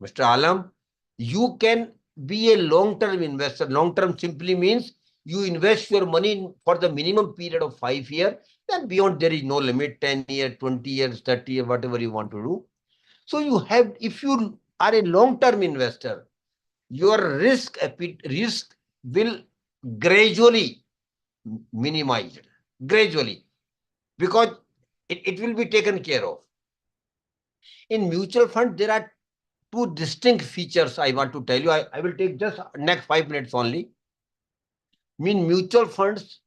Mr. Alam, you can be a long-term investor. Long-term simply means you invest your money for the minimum period of 5 years, and beyond there is no limit, 10 years, 20 years, 30 years, whatever you want to do. So you have, if you are a long-term investor, your risk will gradually minimized, gradually, because it will be taken care of. In mutual fund, there are 2 distinct features I want to tell you. I will take just next 5 minutes only. In mutual funds,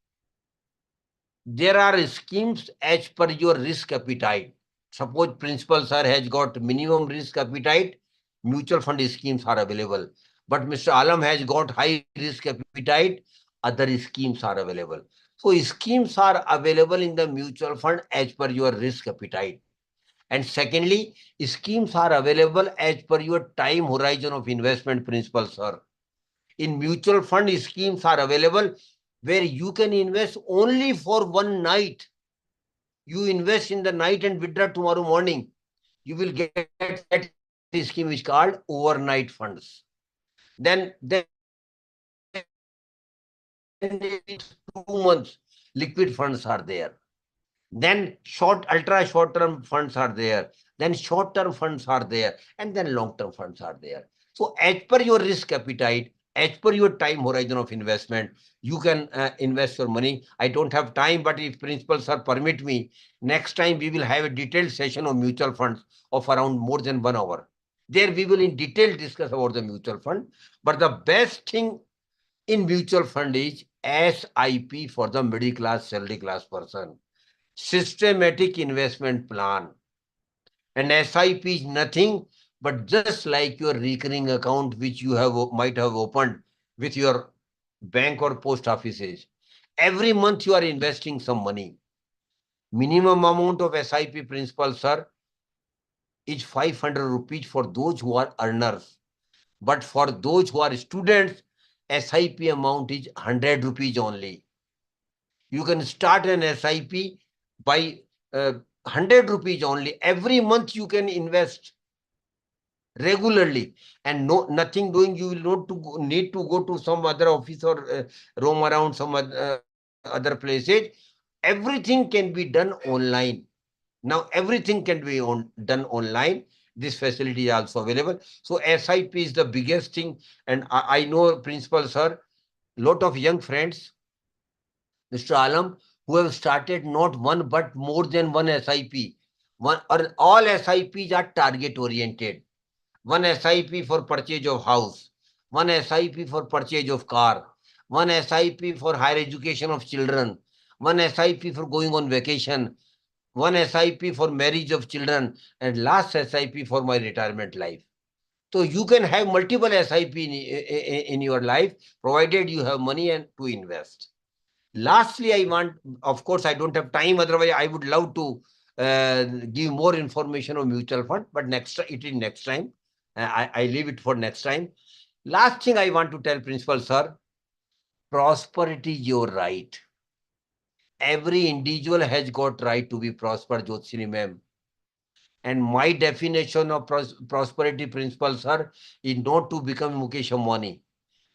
there are schemes as per your risk appetite. Suppose principal sir has got minimum risk appetite, mutual fund schemes are available. But Mr. Alam has got high risk appetite, other schemes are available. So schemes are available in the mutual fund as per your risk appetite. And secondly, schemes are available as per your time horizon of investment, principal sir. In mutual fund, schemes are available where you can invest only for one night. You invest in the night and withdraw tomorrow morning. You will get that scheme is called overnight funds. Then 2 months liquid funds are there. Then ultra short-term funds are there. Then short-term funds are there. And then long-term funds are there. So as per your risk appetite, as per your time horizon of investment, you can invest your money. I don't have time, but if principal sir permit me, next time we will have a detailed session of mutual funds of around more than 1 hour. There we will in detail discuss about the mutual fund. But the best thing in mutual fund is SIP for the middle class, salary class person. Systematic investment plan. And SIP is nothing but just like your recurring account which you might have opened with your bank or post offices. Every month you are investing some money. Minimum amount of SIP, principal sir, is 500 rupees for those who are earners. But for those who are students, SIP amount is 100 rupees only. You can start an SIP by 100 rupees only. Every month you can invest regularly, and nothing doing. You will not need to go to some other office or roam around some other places. Everything can be done online. Now everything can be done online. This facility is also available. So SIP is the biggest thing. And I know, principal sir, lot of young friends, Mr. Alam, who have started not one but more than one SIP. All SIPs are target oriented. One SIP for purchase of house, one SIP for purchase of car, one SIP for higher education of children, one SIP for going on vacation, one SIP for marriage of children, and last SIP for my retirement life. So you can have multiple SIP in your life, provided you have money and to invest. Lastly, I want, of course, I don't have time. Otherwise, I would love to give more information on mutual fund, but it is next time. I leave it for next time. Last thing I want to tell, principal sir, prosperity is your right. Every individual has got right to be prosper, Jyotsini ma'am. And my definition of prosperity, principal sir, is not to become Mukesh Ambani.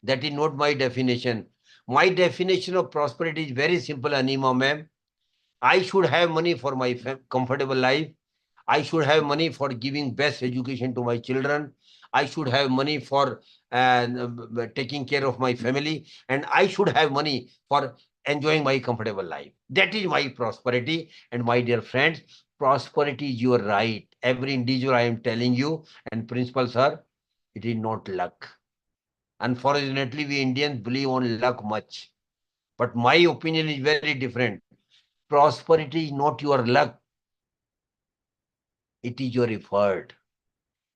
That is not my definition. My definition of prosperity is very simple, Anima ma'am. I should have money for my comfortable life. I should have money for giving best education to my children. I should have money for taking care of my family. And I should have money for enjoying my comfortable life. That is my prosperity. And my dear friends, prosperity is your right. Every individual, I am telling you, and principal sir, it is not luck. Unfortunately, we Indians believe on luck much. But my opinion is very different. Prosperity is not your luck. It is your effort.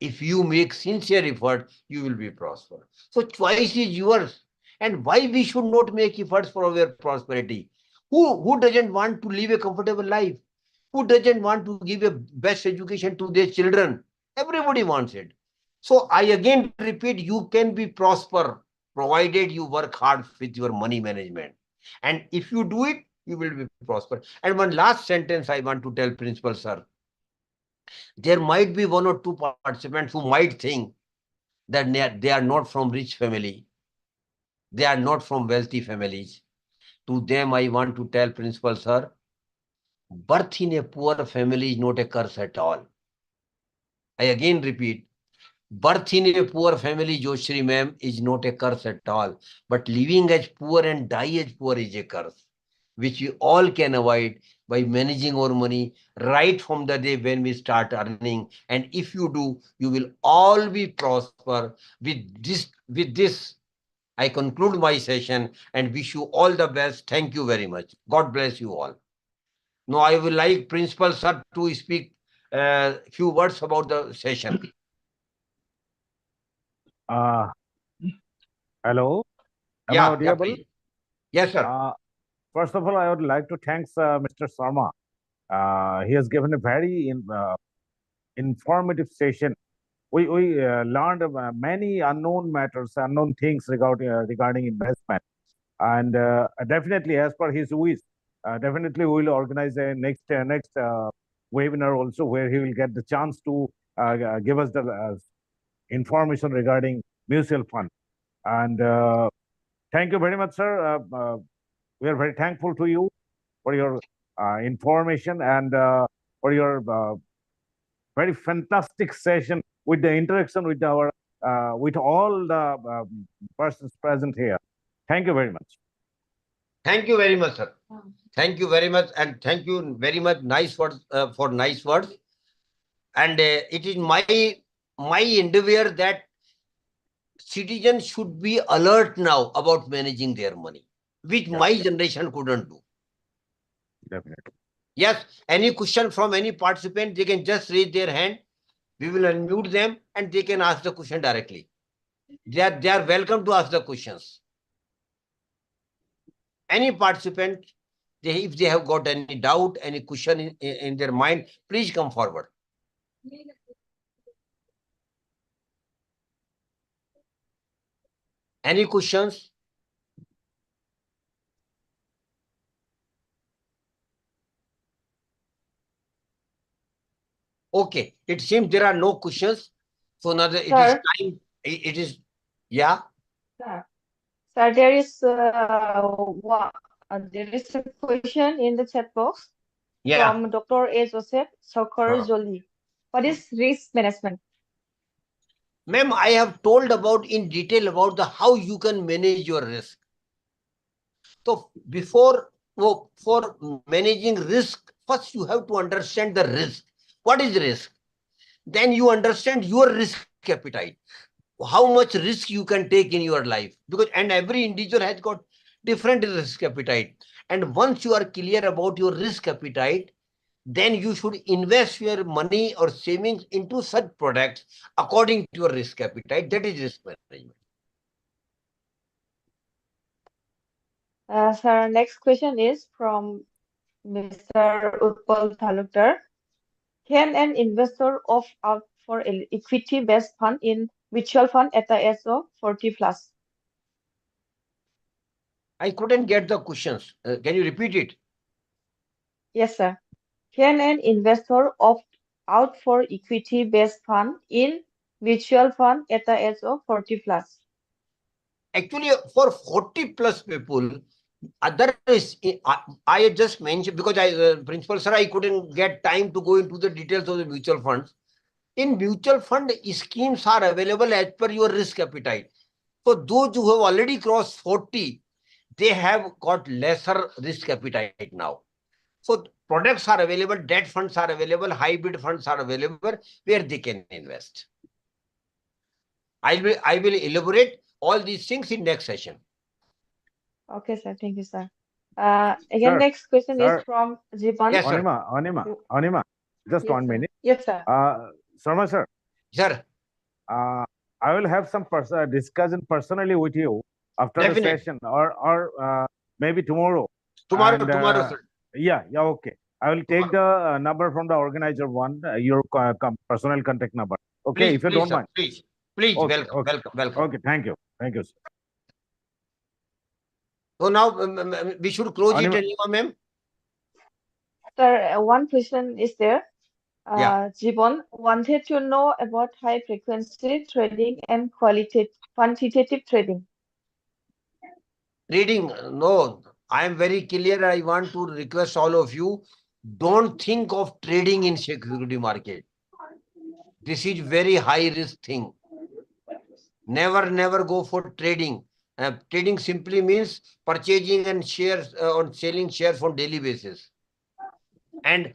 If you make sincere effort, you will be prosperous. So choice is yours. And why we should not make efforts for our prosperity? Who doesn't want to live a comfortable life? Who doesn't want to give a best education to their children? Everybody wants it. So I again repeat, you can be prosper provided you work hard with your money management. And if you do it, you will be prosper. And one last sentence I want to tell, principal sir. There might be one or two participants who might think that they are not from rich family. They are not from wealthy families. To them, I want to tell, principal sir, birth in a poor family is not a curse at all. I again repeat, birth in a poor family, Joshri ma'am, is not a curse at all. But living as poor and die as poor is a curse, which we all can avoid by managing our money right from the day when we start earning. And if you do, you will all be prosper. With this, I conclude my session and wish you all the best. Thank you very much. God bless you all. Now I would like principal sir to speak few words about the session. Hello, am I Yeah, audible? please. Yes, sir. First of all, I would like to thank Mr. Sharma. He has given a very informative session. We learned many unknown matters, unknown things regarding investment, and definitely, as per his wish, definitely we will organize a next webinar also where he will get the chance to give us the information regarding mutual fund. And thank you very much, sir. We are very thankful to you for your information and for your very fantastic session with the interaction with our with all the persons present here. Thank you very much. Thank you very much, sir. Thank you very much, and thank you very much. Nice words for nice words. And it is my endeavor that citizens should be alert now about managing their money, which my generation couldn't do. Definitely. Yes, any question from any participant, they can just raise their hand. We will unmute them and they can ask the question directly. They are welcome to ask the questions. Any participant, if they have got any doubt, any question in their mind, please come forward. Any questions? Okay, it seems there are no questions. So now it is time. It is, yeah. Sir, there is a question in the chat box from Dr. A. Joseph Sokor Jolie. What is risk management? Ma'am, I have told about in detail about the how you can manage your risk. So for managing risk, first you have to understand the risk. What is risk? Then you understand your risk appetite. How much risk you can take in your life, because and every individual has got different risk appetite. And once you are clear about your risk appetite, then you should invest your money or savings into such products according to your risk appetite. That is risk management. Sir, next question is from Mr. Utpal Talukdar. Can an investor opt out for an equity-based fund in mutual fund at the age of 40 plus? I couldn't get the questions. Can you repeat it? Yes, sir. Can an investor opt out for equity-based fund in mutual fund at the age of 40 plus? Actually, for 40 plus people, other is I just mentioned because principal sir, I couldn't get time to go into the details of the mutual funds. In mutual fund, schemes are available as per your risk appetite. So those who have already crossed 40, they have got lesser risk appetite now. So products are available, debt funds are available, hybrid funds are available where they can invest. I will elaborate all these things in next session. Okay, sir. Thank you, sir. Again, Sir, next question sir. is from Jiban. Yes, sir. Anima, just Yes, 1 sir. minute. Yes, sir. Sharma sir. Sir. I will have some discussion personally with you after the session, or maybe tomorrow. Tomorrow, sir. Yeah, okay. I will take the number from the organizer one, your personal contact number. Okay, please, if you please, don't sir, mind. Please, Okay, welcome. Okay, thank you, sir. So now we should close it, ma'am. Sir, one question is there. Yeah. Jibon wanted to know about high frequency trading and quantitative trading. Trading, no, I am very clear. I want to request all of you, don't think of trading in security market. This is very high risk thing. Never go for trading. Trading simply means purchasing and shares on selling shares on daily basis. And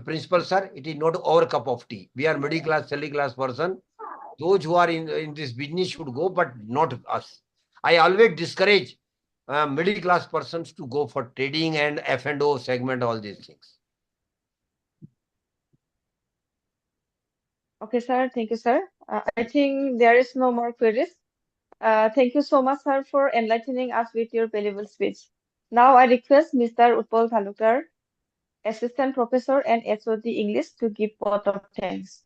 principal sir, it is not our cup of tea. We are middle class, selling class person. Those who are in this business should go, but not us. I always discourage middle class persons to go for trading and F&O segment, all these things. Okay, sir. Thank you, sir. I think there is no more queries. Thank you so much, sir, for enlightening us with your valuable speech. Now I request Mr. Utpal Thalukar, Assistant Professor and HOD English, to give vote of thanks.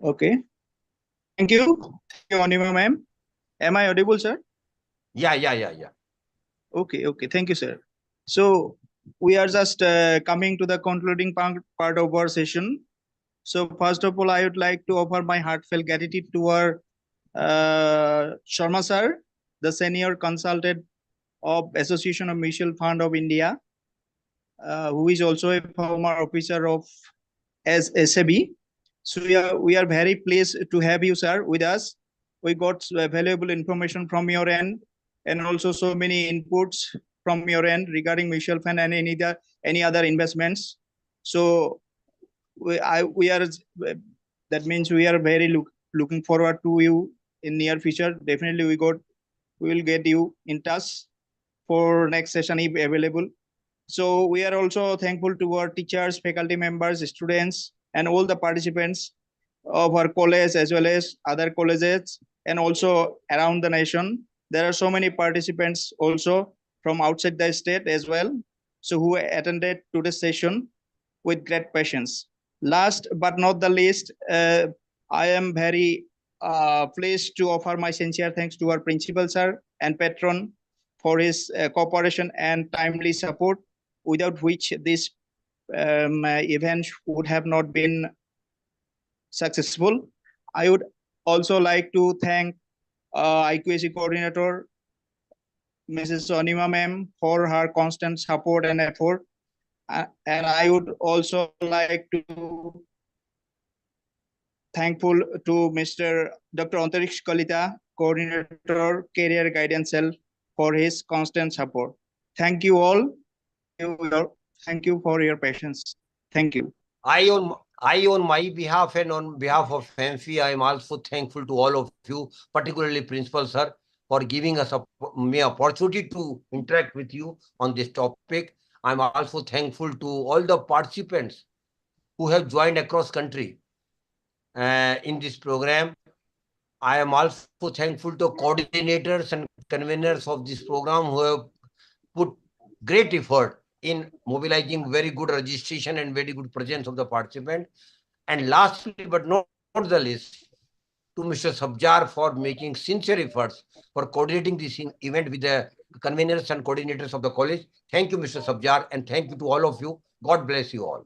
Okay. Thank you. Thank you, Anima ma'am. Am I audible, sir? Yeah. Okay. Thank you, sir. So we are just coming to the concluding part of our session. So first of all, I would like to offer my heartfelt gratitude to our Sharma sir, the senior consultant of Association of Mutual Fund of India, who is also a former officer of SAB. So we are very pleased to have you, sir, with us. We got valuable information from your end, and also so many inputs from your end regarding mutual fund and any other investments. So we are that means we are very looking forward to you in near future. Definitely we will get you in touch for next session if available. So we are also thankful to our teachers, faculty members, students, and all the participants of our college as well as other colleges and also around the nation. There are so many participants also from outside the state as well, so who attended today's session with great patience. Last but not the least, I am very pleased to offer my sincere thanks to our principal sir and patron for his cooperation and timely support, without which this event would have not been successful. I would also like to thank IQAC coordinator, Mrs. Sonima ma'am, for her constant support and effort. And I would also like to thankful to Mr. Dr. Antariksh Kalita, coordinator, career guidance cell, for his constant support. Thank you all. Thank you for your patience. Thank you. I on my behalf and on behalf of Amfi, I am also thankful to all of you, particularly Principal Sir, for giving us me opportunity to interact with you on this topic. I'm also thankful to all the participants who have joined across country in this program. I am also thankful to coordinators and conveners of this program who have put great effort in mobilizing very good registration and very good presence of the participant. And lastly, but not the least, to Mr. Sabjar for making sincere efforts for coordinating this event with the conveners and coordinators of the college. Thank you, Mr. Sabjar, and thank you to all of you. God bless you all.